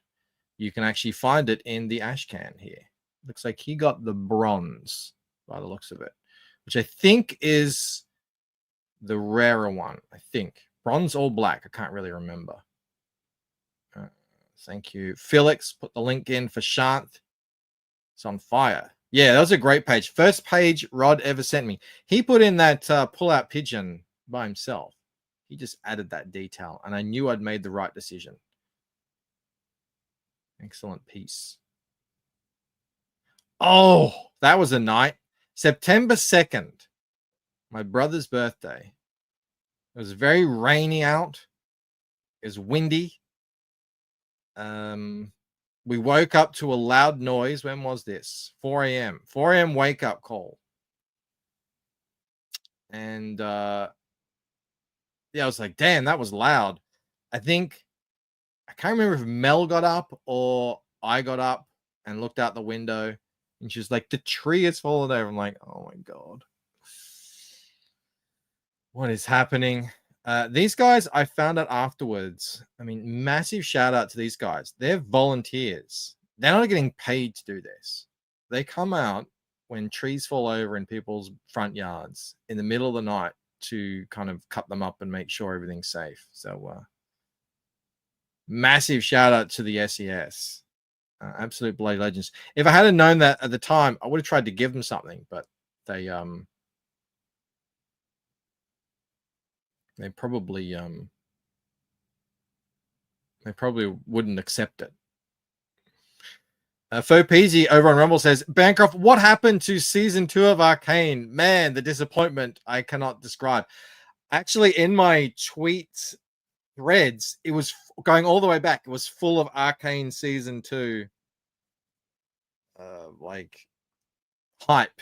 You can actually find it in the ash can here. Looks like he got the bronze by the looks of it, which I think is the rarer one. I think bronze or black. I can't really remember. Thank you, Felix. Put the link in for Shanth. It's on fire. Yeah, that was a great page. First page Rod ever sent me. He put in that pull-out pigeon by himself. He just added that detail, and I knew I'd made the right decision. Excellent piece. Oh, that was a night. September 2nd, my brother's birthday. It was very rainy out. It was windy. We woke up to a loud noise. When was this? 4 a.m. 4 a.m. wake up call. And yeah, I was like, damn, that was loud. I can't remember if Mel got up or I got up and looked out the window, and she was like, the tree has fallen over. I'm like, oh my God. What is happening? These guys, I found out afterwards. I mean, massive shout out to these guys. They're volunteers. They're not getting paid to do this. They come out when trees fall over in people's front yards in the middle of the night to kind of cut them up and make sure everything's safe. So massive shout out to the SES. Absolute bloody legends. If I hadn't known that at the time, I would have tried to give them something, but they probably wouldn't accept it. Faux Peasy over on Rumble says, Bancroft, what happened to season 2 of Arcane? Man, the disappointment I cannot describe. Actually, in my tweet threads, it was going all the way back. It was full of Arcane season 2 like hype.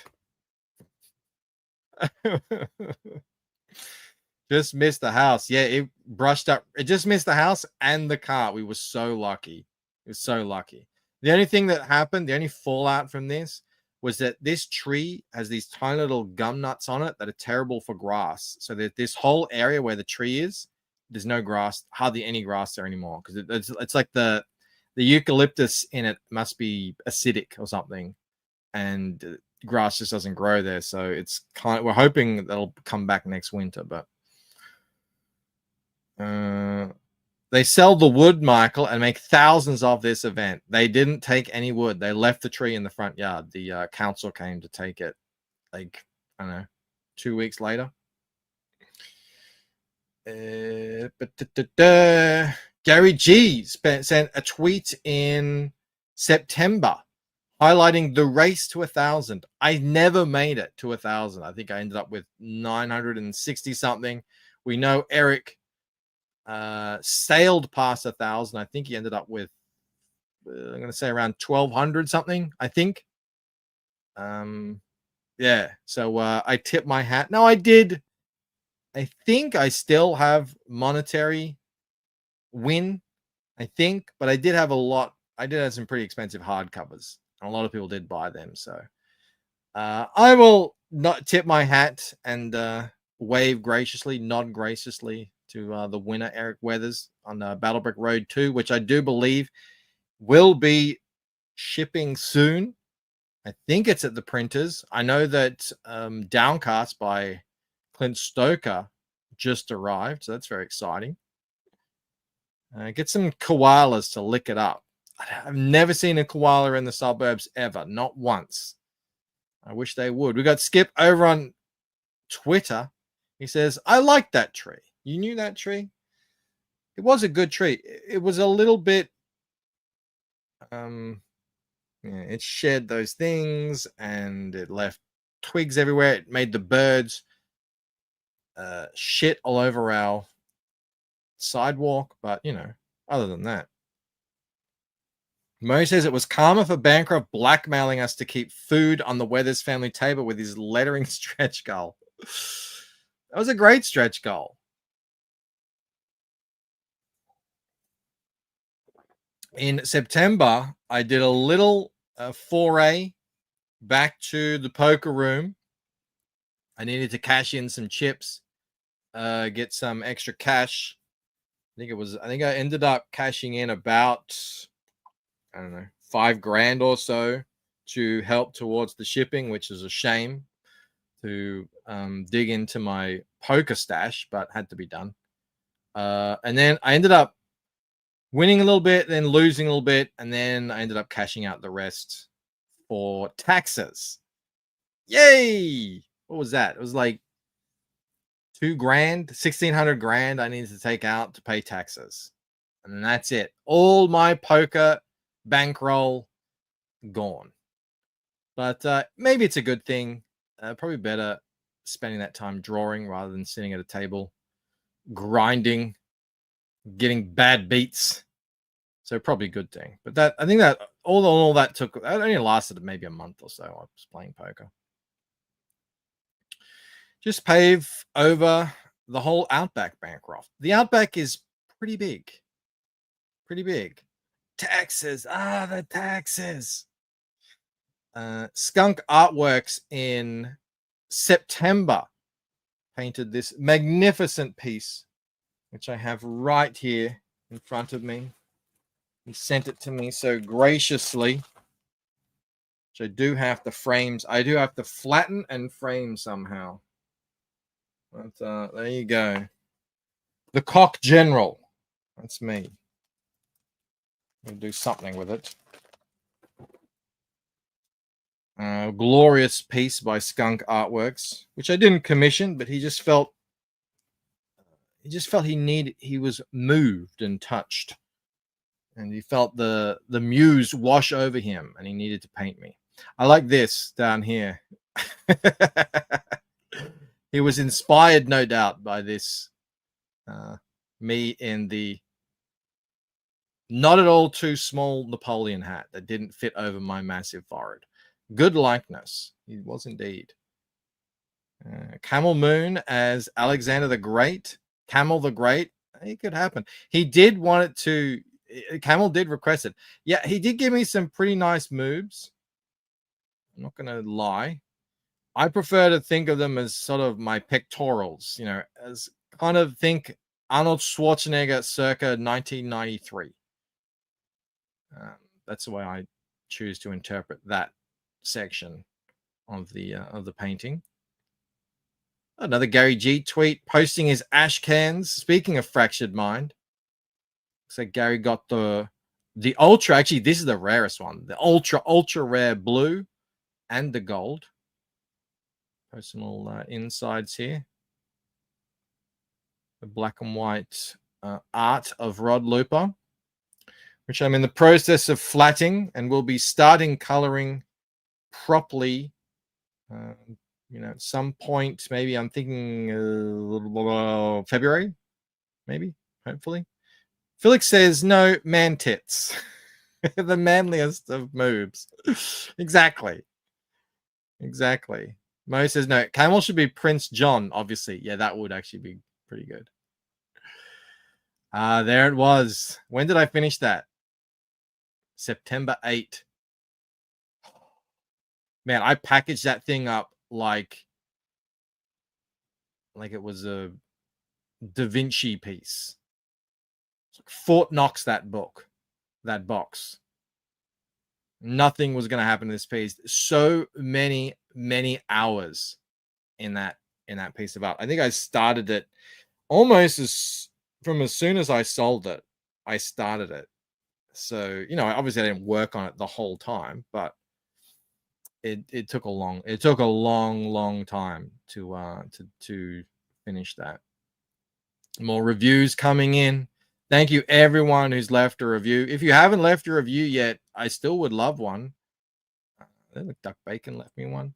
Just missed the house. Yeah, it brushed up. It just missed the house and the car. We were so lucky. It was so lucky. The only thing that happened, the only fallout from this was that this tree has these tiny little gum nuts on it that are terrible for grass. So that this whole area where the tree is, there's no grass, hardly any grass there anymore. Because it's like the eucalyptus in it must be acidic or something. And grass just doesn't grow there. So it's we're hoping that'll come back next winter, but they sell the wood, Michael, and make thousands of this event. They didn't take any wood. They left the tree in the front yard. The council came to take it, like, I don't know, 2 weeks later. Gary G sent a tweet in September highlighting the race to 1,000. I never made it to 1,000. I think I ended up with 960 something. We know Eric sailed past 1,000. I think he ended up with I'm going to say around 1,200 something, I think. Yeah, so I tipped my hat. No, I did. I think I still have monetary win, I think, but I did have a lot. I did have some pretty expensive hardcovers, and a lot of people did buy them. So I will not tip my hat and wave graciously, nod graciously to the winner, Eric Weathers, on Battlebrick Road 2, which I do believe will be shipping soon. I think it's at the printers. I know that Downcast by Clint Stoker just arrived, so that's very exciting. Get some koalas to lick it up. I've never seen a koala in the suburbs ever, not once. I wish they would. We got Skip over on Twitter. He says, I like that tree. You knew that tree? It was a good tree. It was a little bit It shed those things and it left twigs everywhere. It made the birds shit all over our sidewalk. But, other than that. Mo says it was karma for Bancroft blackmailing us to keep food on the Weathers family table with his lettering stretch goal. That was a great stretch goal. In September, I did a little foray back to the poker room. I needed to cash in some chips, get some extra cash. I think I ended up cashing in about, I don't know, $5,000 or so to help towards the shipping, which is a shame to dig into my poker stash, but had to be done. And then I ended up winning a little bit, then losing a little bit, and then I ended up cashing out the rest for taxes. Yay! What was that? It was like $2,000, $1,600 I needed to take out to pay taxes. And that's it. All my poker bankroll gone. But maybe it's a good thing. Probably better spending that time drawing rather than sitting at a table, grinding, getting bad beats. So probably a good thing. But I think that all that only lasted maybe a month or so. I was playing poker. Just pave over the whole Outback, Bancroft. The Outback is pretty big. Pretty big. Taxes. The taxes. Skunk Artworks in September painted this magnificent piece, which I have right here in front of me. He sent it to me so graciously. Which I do have the frames. I do have to flatten and frame somehow. But there you go. The Cock General. That's me. I'll do something with it. Glorious piece by Skunk Artworks, which I didn't commission, but he just felt he was moved and touched. And he felt the muse wash over him, and he needed to paint me. I like this down here. He was inspired, no doubt, by this. Me in the not at all too small Napoleon hat that didn't fit over my massive forehead. Good likeness. He was indeed. Camel Moon as Alexander the Great. Camel the Great. It could happen. He did want it to. Camel did request it. Yeah, he did give me some pretty nice moves. I'm not going to lie. I prefer to think of them as sort of my pectorals, as kind of think Arnold Schwarzenegger circa 1993. That's the way I choose to interpret that section of the painting. Another Gary G tweet posting his ash cans. Speaking of fractured mind, looks like Gary got the ultra. Actually, this is the rarest one. The ultra rare blue and the gold. Personal insides here. The black and white art of Rod Looper, which I'm in the process of flatting and will be starting coloring properly. At some point, maybe I'm thinking February, maybe, hopefully. Felix says, no, man tits. The manliest of moves. Exactly. Mo says, no, Camel should be Prince John, obviously. Yeah, that would actually be pretty good. There it was. When did I finish that? September 8. Man, I packaged that thing up like it was a Da Vinci piece. Fort Knox, that box. Nothing was going to happen to this piece. So many hours in that piece of art. I think I started it almost as soon as I sold it. I started it. So, obviously I didn't work on it the whole time, but it took a long time to finish that. More reviews coming in. Thank you, everyone who's left a review. If you haven't left a review yet, I still would love one. Look, Duck Bacon left me one.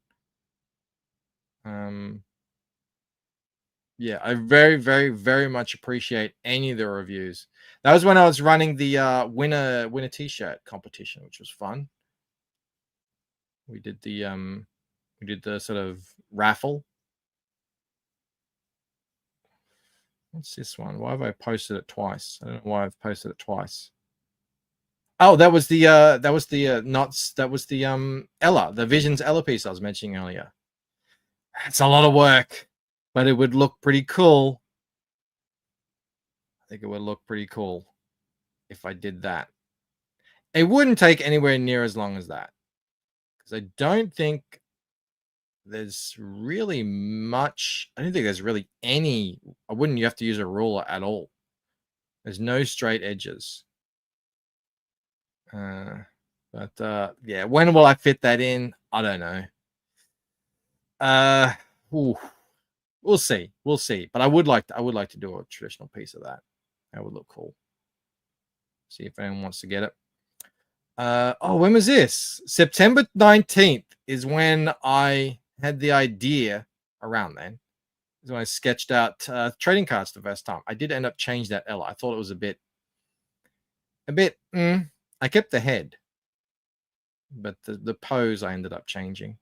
Yeah, I very, very, very much appreciate any of the reviews. That was when I was running the winner t-shirt competition, which was fun. We did the sort of raffle. What's this one? Why have I posted it twice? I don't know why I've posted it twice. Oh, that was the Ella, the Visions Ella piece I was mentioning earlier. It's a lot of work, but it would look pretty cool. I think it would look pretty cool if I did that. It wouldn't take anywhere near as long as that, because I don't think there's really much. I don't think there's really any. I wouldn't you have to use a ruler at all. There's no straight edges. Yeah, when will I fit that in? I don't know. We'll see. But I would like to do a traditional piece of that. That would look cool. See if anyone wants to get it. When was this? September 19th is when I had the idea. Around then is when I sketched out trading cards the first time. I did end up changing that Ella. I thought it was a bit. I kept the head, but the pose I ended up changing.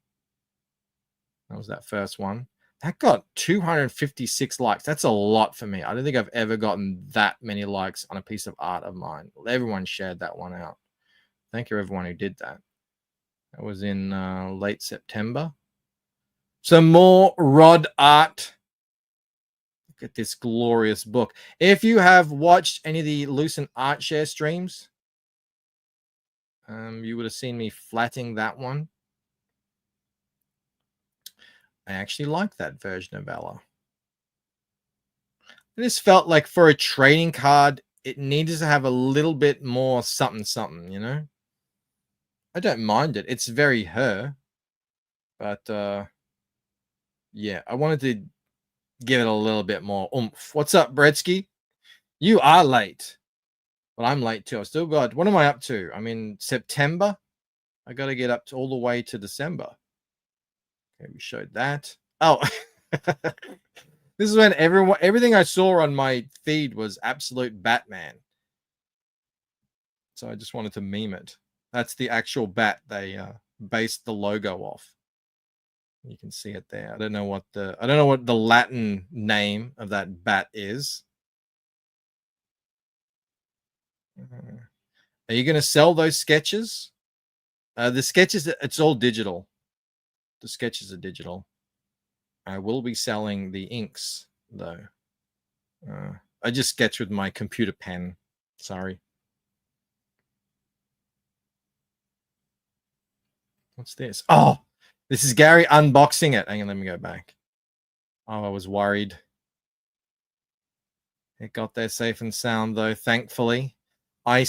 That was that first one. That got 256 likes. That's a lot for me. I don't think I've ever gotten that many likes on a piece of art of mine. Everyone shared that one out. Thank you, everyone who did that. That was in late September. Some more Rod art. Look at this glorious book. If you have watched any of the Lucent Art Share streams, you would have seen me flatting that one. I actually like that version of Ella. This felt like for a trading card, it needed to have a little bit more something, you know? I don't mind it. It's very her. But, yeah, I wanted to give it a little bit more oomph. What's up, Bretsky? You are late. But I'm late too. I still got, what am I up to? I'm in September. I got to get up to all the way to December. Okay, we showed that. Oh, this is when everything I saw on my feed was absolute Batman. So I just wanted to meme it. That's the actual bat they based the logo off. You can see it there. I don't know what the Latin name of that bat is. Are you going to sell those sketches? The sketches, it's all digital. The sketches are digital. I will be selling the inks, though. I just sketch with my computer pen. Sorry. What's this? Oh, this is Gary unboxing it. Hang on, let me go back. Oh, I was worried. It got there safe and sound, though, thankfully. I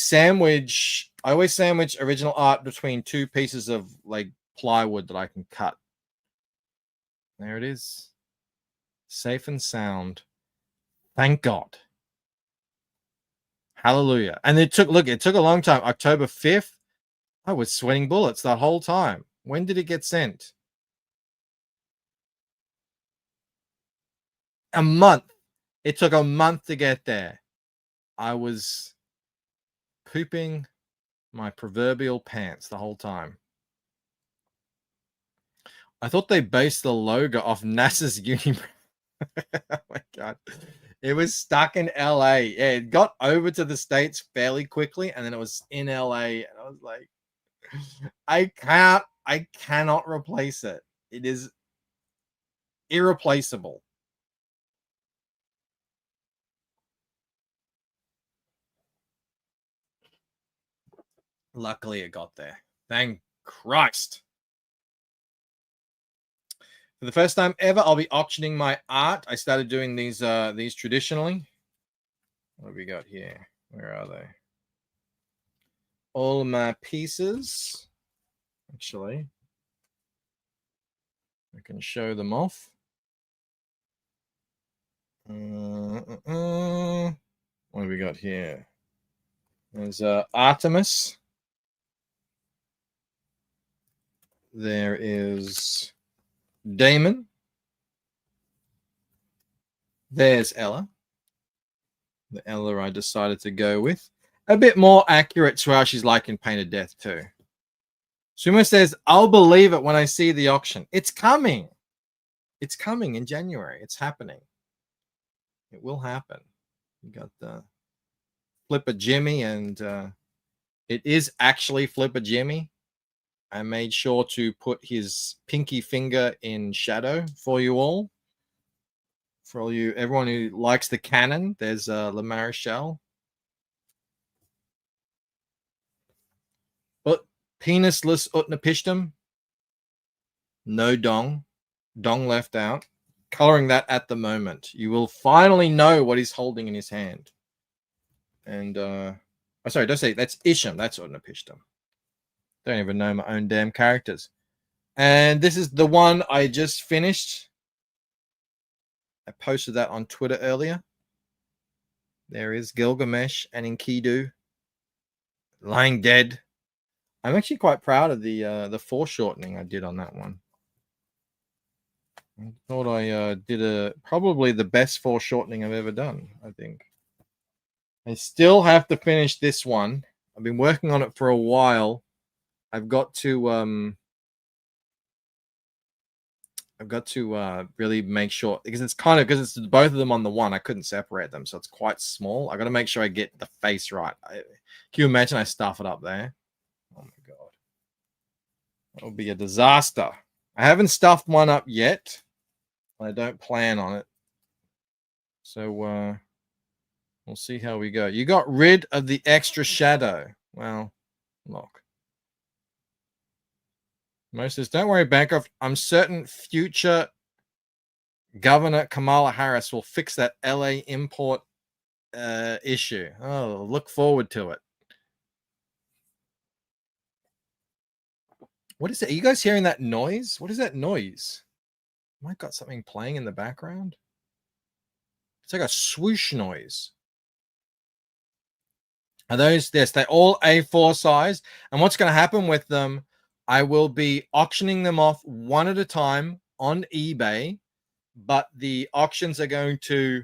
always sandwich original art between two pieces of like plywood that I can cut. There it is. Safe and sound. Thank God. Hallelujah. And it took a long time. October 5th. I was sweating bullets that whole time. When did it get sent? A month. It took a month to get there. I was pooping my proverbial pants the whole time. I thought they based the logo off NASA's unibrow. Oh my God. It was stuck in LA. Yeah, it got over to the States fairly quickly, and then it was in LA, and I was like, I cannot replace it. It is irreplaceable. Luckily, it got there. Thank Christ. For the first time ever, I'll be auctioning my art. I started doing these traditionally. What have we got here? Where are they? All of my pieces. Actually, I can show them off. What do we got here? There's Artemis. There is Damon. There's Ella. The Ella I decided to go with. A bit more accurate to how she's like in Painted Death too. Sumo says, I'll believe it when I see the auction. It's coming. It's coming in January. It's happening. It will happen. You got the Flipper Jimmy, and it is actually Flipper Jimmy. I made sure to put his pinky finger in shadow for you all. For all you, everyone who likes the canon, there's Le Maréchal. But penisless Utnapishtim. No dong. Dong left out. Coloring that at the moment. You will finally know what he's holding in his hand. And, sorry, don't say that's Isham. That's Utnapishtim. Don't even know my own damn characters. And this is the one I just finished. I posted that on Twitter earlier. There is Gilgamesh and Enkidu lying dead. I'm actually quite proud of the foreshortening I did on that one. I thought I did probably the best foreshortening I've ever done, I think. I still have to finish this one. I've been working on it for a while. I've got to really make sure, because it's both of them on the one. I couldn't separate them, so it's quite small. I got to make sure I get the face right. Can you imagine I stuff it up there? Oh my god, that would be a disaster. I haven't stuffed one up yet. I don't plan on it, so we'll see how we go. You got rid of the extra shadow. Well, look. Moses, don't worry, Bancroft. I'm certain future Governor Kamala Harris will fix that LA import issue. Oh, look forward to it. What is it? Are you guys hearing that noise? What is that noise? Am I got something playing in the background? It's like a swoosh noise. Are those? Yes, they're all A4 size. And what's going to happen with them? I will be auctioning them off one at a time on eBay, but the auctions are going to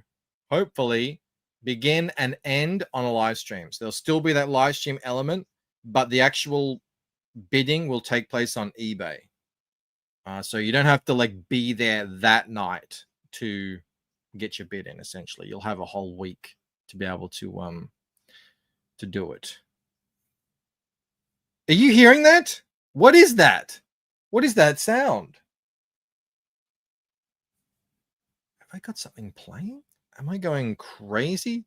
hopefully begin and end on a live stream. So there'll still be that live stream element, but the actual bidding will take place on eBay. So you don't have to like be there that night to get your bid in. Essentially, you'll have a whole week to be able to do it. Are you hearing that? What is that? What is that sound? Have I got something playing? Am I going crazy?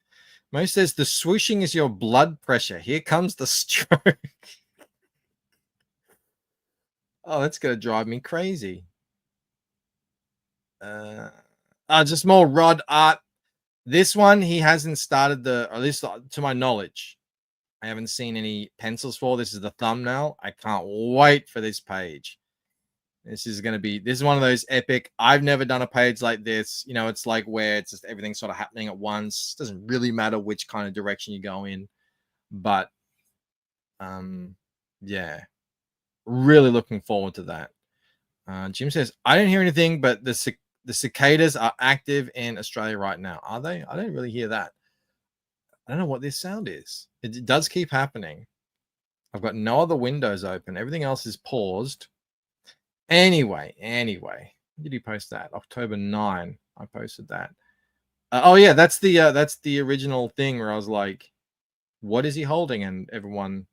Mo says the swooshing is your blood pressure. Here comes the stroke. Oh, that's going to drive me crazy. Just more Rod art. This one, he hasn't started at least to my knowledge, I haven't seen any pencils for. This is the thumbnail. I can't wait for this page. This is one of those epic. I've never done a page like this. You know, it's like where it's just everything sort of happening at once. It doesn't really matter which kind of direction you go in. But, yeah, really looking forward to that. Jim says, I didn't hear anything, but the cicadas are active in Australia right now. Are they? I didn't really hear that. I don't know what this sound is. It does keep happening. I've got no other windows open. Everything else is paused. Anyway. When did you post that? October 9. I posted that. Oh yeah, that's the original thing where I was like, what is he holding? And everyone,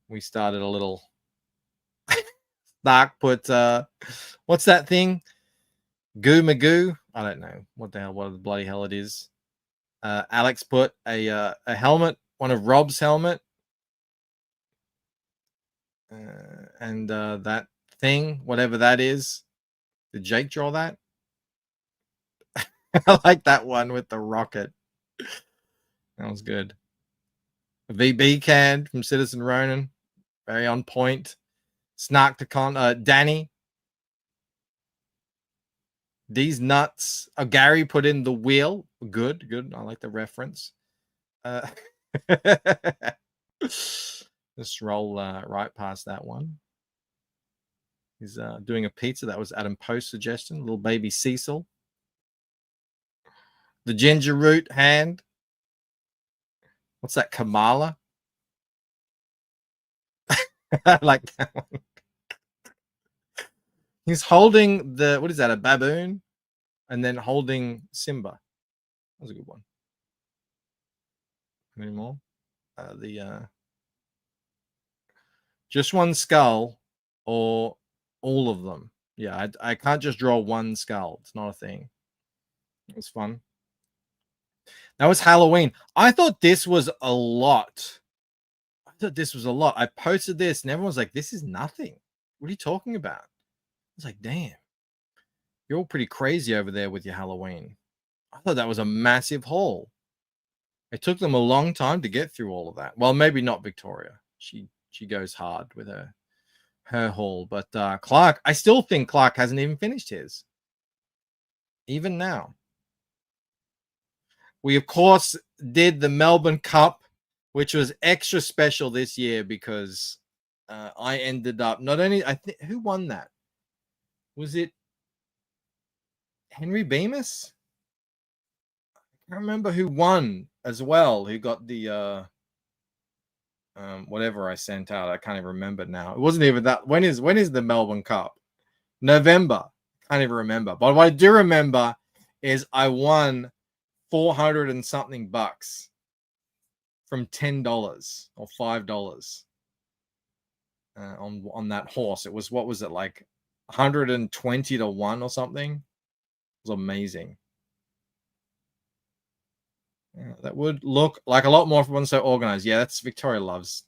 we started a little Stark put what's that thing? Goo Magoo? I don't know what the bloody hell it is. Alex put a helmet, one of Rob's helmet, and that thing, whatever that is. Did Jake draw that? I like that one with the rocket. That was good. A VB can from Citizen Ronan, very on point. Snark to con Danny. These nuts. Gary put in the wheel. Good. I like the reference. Uh, Let's roll right past that one. He's doing a pizza. That was Adam Post's suggestion. Little baby Cecil. The ginger root hand. What's that? Kamala? I like that one. He's holding the, what is that? A baboon? And then holding Simba. That was a good one. Any more? Just one skull or all of them. Yeah, I can't just draw one skull. It's not a thing. It was fun. That was Halloween. I thought this was a lot. I posted this and everyone's like, this is nothing. What are you talking about? I was like, damn. You're all pretty crazy over there with your Halloween. I thought that was a massive haul. It took them a long time to get through all of that. Well, maybe not Victoria. She goes hard with her haul. But Clark, I still think Clark hasn't even finished his. Even now. We, of course, did the Melbourne Cup, which was extra special this year because I ended up not only, I think, who won that? Was it Henry Bemis? I can't remember who won as well, who got the whatever I sent out. I can't even remember now. It wasn't even that. When is the Melbourne Cup? November. Can't even remember. But what I do remember is I won 400 and something bucks from $10 or $5 on that horse. It was, what was it, like 120 to 1 or something? It was amazing. Yeah, that would look like a lot more if it wasn't so organized. Yeah, that's Victoria loves.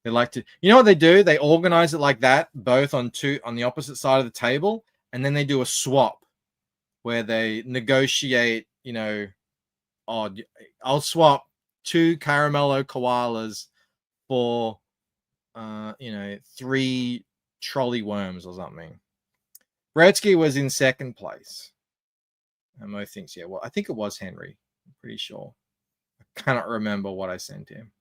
They like to, you know what they do? They organize it like that, both on the opposite side of the table, and then they do a swap where they negotiate, you know, oh, I'll swap 2 caramello koalas for 3 trolley worms or something. Gretzky was in second place. And Mo thinks, yeah, well, I think it was Henry. I'm pretty sure. I cannot remember what I sent him.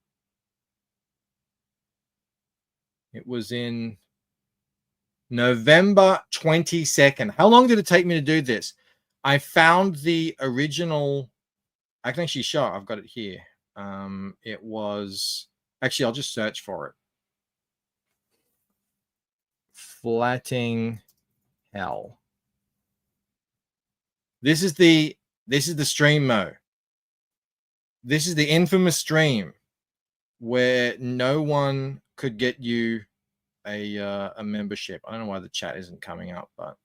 It was in November 22nd. How long did it take me to do this? I found the original. I can actually show. I've got it here. It was actually. I'll just search for it. Flatting hell. This is the stream, Mo. This is the infamous stream where no one could get you a membership. I don't know why the chat isn't coming up, but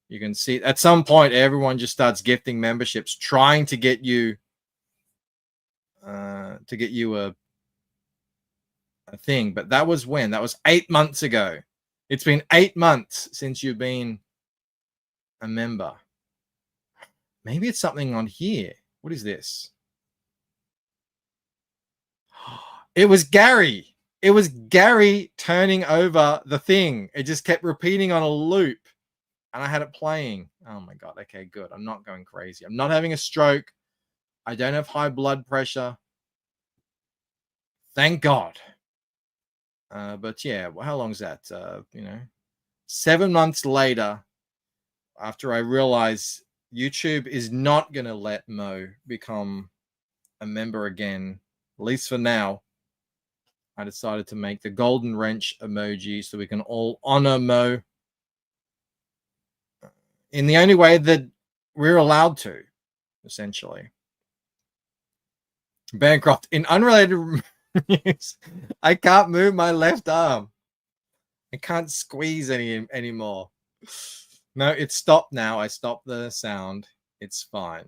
you can see at some point everyone just starts gifting memberships, trying to get you a thing. But that was when? That was 8 months ago. It's been 8 months since you've been a member. Maybe it's something on here. What is this? It was Gary. It was Gary turning over the thing. It just kept repeating on a loop. And I had it playing. Oh my God. Okay, good. I'm not going crazy. I'm not having a stroke. I don't have high blood pressure. Thank God. But yeah, well, how long is that? 7 months later, after I realized YouTube is not going to let Mo become a member again, at least for now, I decided to make the golden wrench emoji so we can all honor Mo in the only way that we're allowed to, essentially. Bancroft, in unrelated news, I can't move my left arm. I can't squeeze anymore. No, it's stopped now. I stopped the sound. It's fine.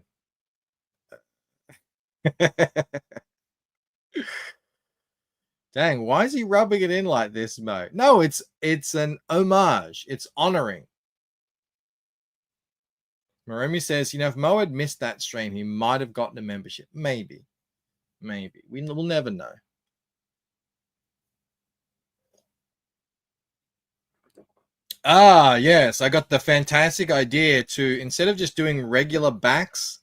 Dang, why is he rubbing it in like this, Mo? No, it's an homage. It's honoring. Maremi says, if Mo had missed that stream, he might have gotten a membership. Maybe. We'll never know. Ah, yes. I got the fantastic idea to, instead of just doing regular backs,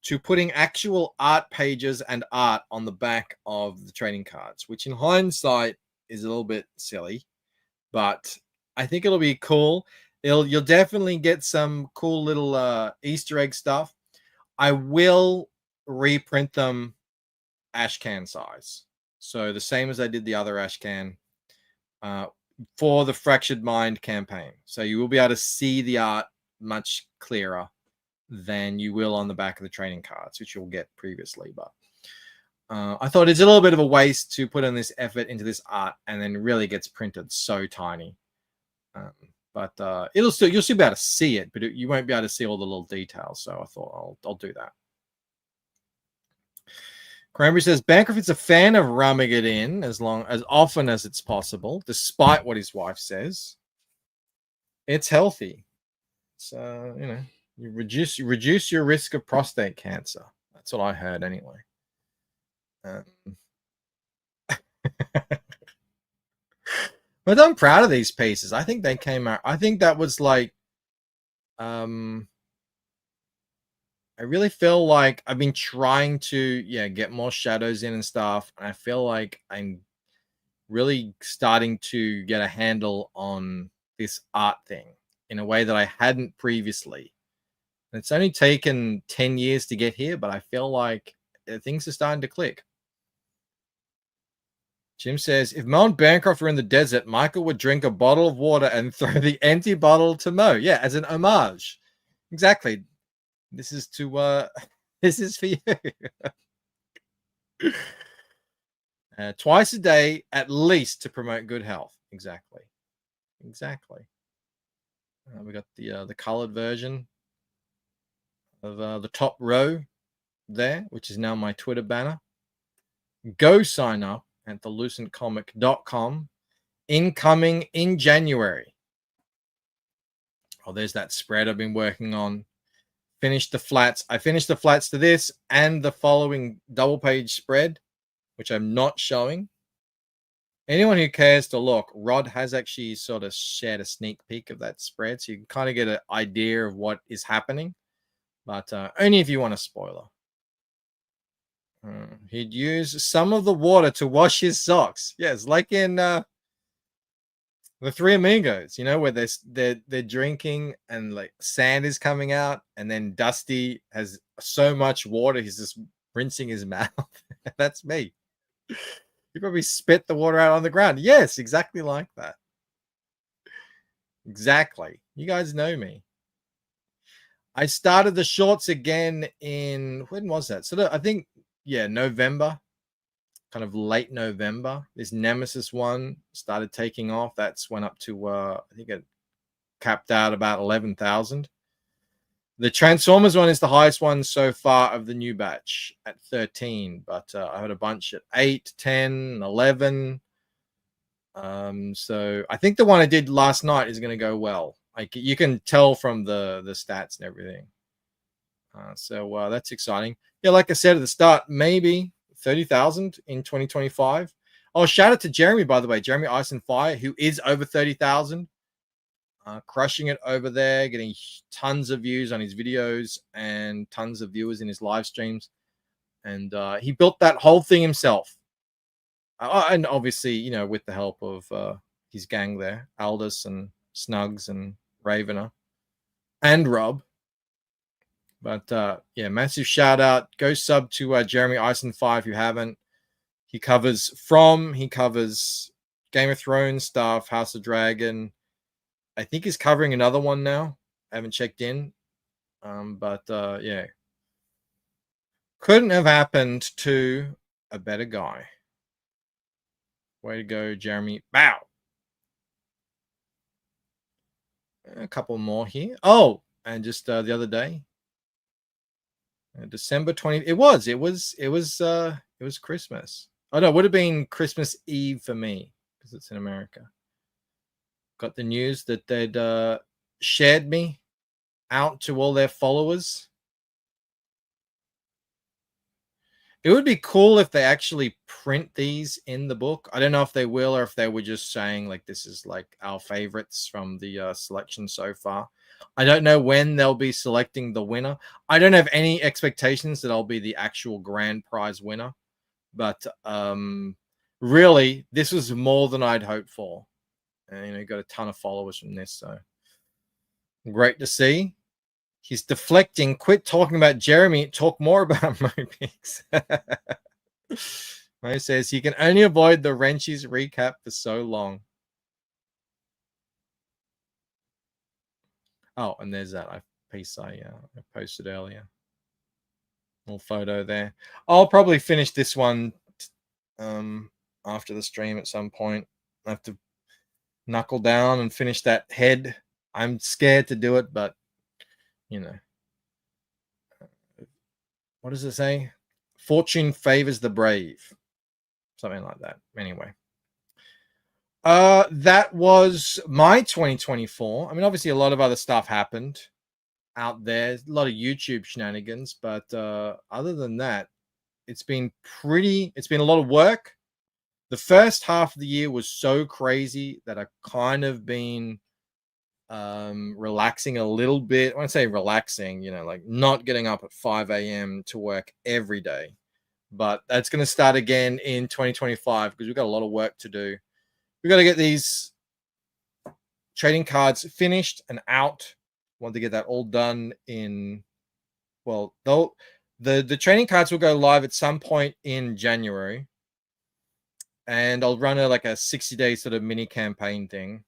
to putting actual art pages and art on the back of the trading cards, which in hindsight is a little bit silly, but I think it'll be cool. You'll definitely get some cool little Easter egg stuff. I will reprint them Ashcan size. So the same as I did the other Ashcan for the Fractured Mind campaign. So you will be able to see the art much clearer than you will on the back of the trading cards, which you'll get previously. But I thought it's a little bit of a waste to put in this effort into this art and then really gets printed so tiny. But you'll still be able to see it, but you won't be able to see all the little details. So I thought I'll do that. Cranberry says Bancroft is a fan of rumming it in as often as it's possible, despite what his wife says. It's healthy. So, you reduce your risk of prostate cancer. That's what I heard anyway. But I'm proud of these pieces. I think they came out. I think that was like, I really feel like I've been trying to, get more shadows in and stuff. And I feel like I'm really starting to get a handle on this art thing in a way that I hadn't previously. And it's only taken 10 years to get here, but I feel like things are starting to click. Jim says, if Mount Bancroft were in the desert, Michael would drink a bottle of water and throw the empty bottle to Mo. Yeah, as an homage. Exactly. This is for you. Twice a day, at least, to promote good health. Exactly. We got the colored version of the top row there, which is now my Twitter banner. Go sign up at thelucentcomic.com. Incoming in January. Oh, there's that spread I've been working on. Finished the flats. I finished the flats to this and the following double page spread, which I'm not showing. Anyone who cares to look, Rod has actually sort of shared a sneak peek of that spread, so you can kind of get an idea of what is happening, but only if you want a spoiler. He'd use some of the water to wash his socks. Yes, like in the Three Amigos, where they're drinking and like sand is coming out, and then Dusty has so much water he's just rinsing his mouth. That's me. You probably spit the water out on the ground. Yes, exactly like that. Exactly. You guys know me. I started the shorts again when was that? So I think, November, kind of late November. This Nemesis one started taking off. That's went up to, I think it capped out about 11,000. The Transformers one is the highest one so far of the new batch at 13, but I had a bunch at 8, 10, 11. So I think the one I did last night is going to go well. Like you can tell from the stats and everything. So that's exciting. Yeah, like I said at the start, maybe 30,000 in 2025. Oh, shout out to Jeremy, by the way, Jeremy Ice and Fire, who is over 30,000. Crushing it over there, getting tons of views on his videos and tons of viewers in his live streams. And he built that whole thing himself. And obviously, with the help of his gang there, Aldous and Snugs and Ravener and Rob. But massive shout out. Go sub to Jeremy Eisen5 if you haven't. He covers Game of Thrones stuff, House of Dragon. I think he's covering another one now. I haven't checked in. But couldn't have happened to a better guy. Way to go, Jeremy. Bow. A couple more here. Oh, and just the other day, December 20th. It was Christmas. Oh no, it would have been Christmas Eve for me because it's in America. Got the news that they'd shared me out to all their followers. It would be cool if they actually print these in the book. I don't know if they will or if they were just saying like this is like our favorites from the selection so far. I don't know when they'll be selecting the winner. I don't have any expectations that I'll be the actual grand prize winner, but really, this was more than I'd hoped for. And got a ton of followers from this, so great to see. He's deflecting. Quit talking about Jeremy. Talk more about Mopix. Mo says he can only avoid the Wrenchies recap for so long. Oh, and there's that piece I posted earlier. Little photo there. I'll probably finish this one after the stream at some point. I have to knuckle down and finish that head. I'm scared to do it, but what does it say? Fortune favors the brave. Something like that. Anyway. That was my 2024. I mean, obviously a lot of other stuff happened out there. A lot of YouTube shenanigans, but other than that, it's been a lot of work. The first half of the year was so crazy that I've kind of been relaxing a little bit. When I say relaxing, like not getting up at 5 a.m. to work every day. But that's going to start again in 2025 because we've got a lot of work to do. We've got to get these trading cards finished and out. Want to get that all done in, the trading cards will go live at some point in January. And I'll run a 60-day sort of mini campaign thing.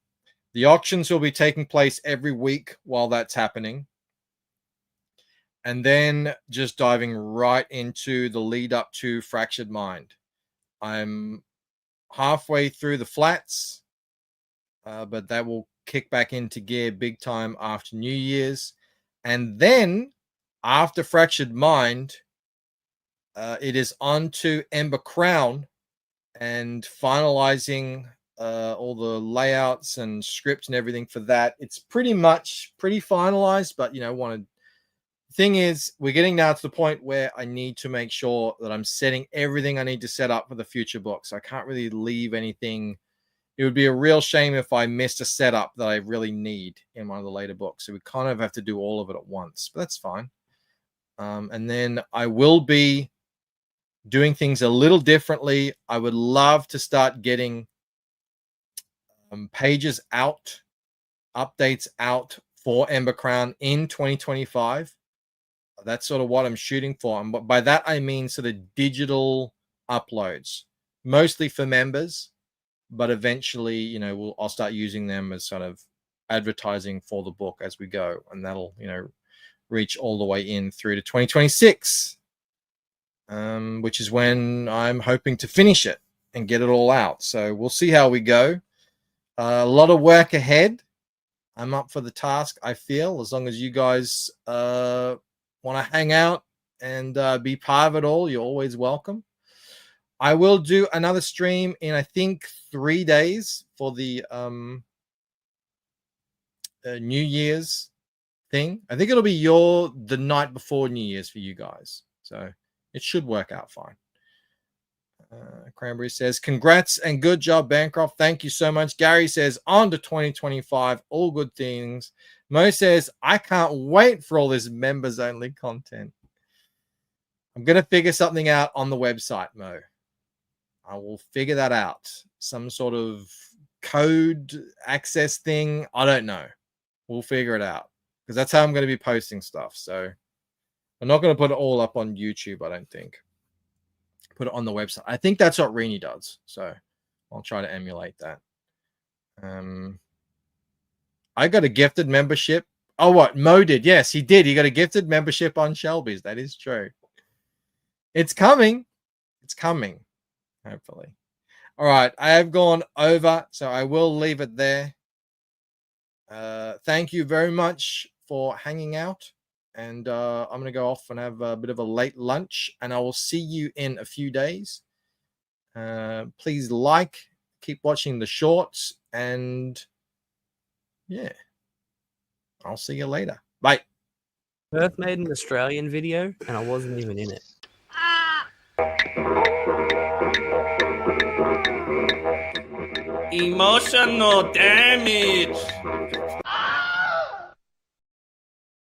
The auctions will be taking place every week while that's happening. And then just diving right into the lead up to Fractured Mind. I'm halfway through the flats, but that will kick back into gear big time after New Year's. And then after Fractured Mind, it is on to Ember Crown and finalizing all the layouts and scripts and everything for that. It's pretty finalized, but thing is, we're getting now to the point where I need to make sure that I'm setting everything I need to set up for the future books. I can't really leave anything. It would be a real shame if I missed a setup that I really need in one of the later books. So we kind of have to do all of it at once, but that's fine. And then I will be doing things a little differently. I would love to start getting pages out, updates out for Ember Crown in 2025. That's sort of what I'm shooting for. And by that, I mean sort of digital uploads, mostly for members, but eventually, I'll start using them as sort of advertising for the book as we go. And that'll, reach all the way in through to 2026, which is when I'm hoping to finish it and get it all out. So we'll see how we go. A lot of work ahead. I'm up for the task, I feel, as long as you guys want to hang out and be part of it all, you're always welcome. I will do another stream in, I think, 3 days for the New Year's thing. I think it'll be the night before New Year's for you guys. So it should work out fine. Cranberry says, congrats and good job, Bancroft. Thank you so much. Gary says, on to 2025. All good things. Mo says, I can't wait for all this members only content. I'm going to figure something out on the website, Mo. I will figure that out. Some sort of code access thing. I don't know. We'll figure it out because that's how I'm going to be posting stuff. So I'm not going to put it all up on YouTube, I don't think. Put it on the website. I think that's what Rini does. So I'll try to emulate that. I got a gifted membership. Oh, what? Mo did. Yes, he did. He got a gifted membership on Shelby's. That is true. It's coming. It's coming. Hopefully. All right. I have gone over, so I will leave it there. Thank you very much for hanging out. And I'm going to go off and have a bit of a late lunch. And I will see you in a few days. Please keep watching the shorts. And yeah, I'll see you later. Bye. Perth made an Australian video and I wasn't even in it. Emotional damage.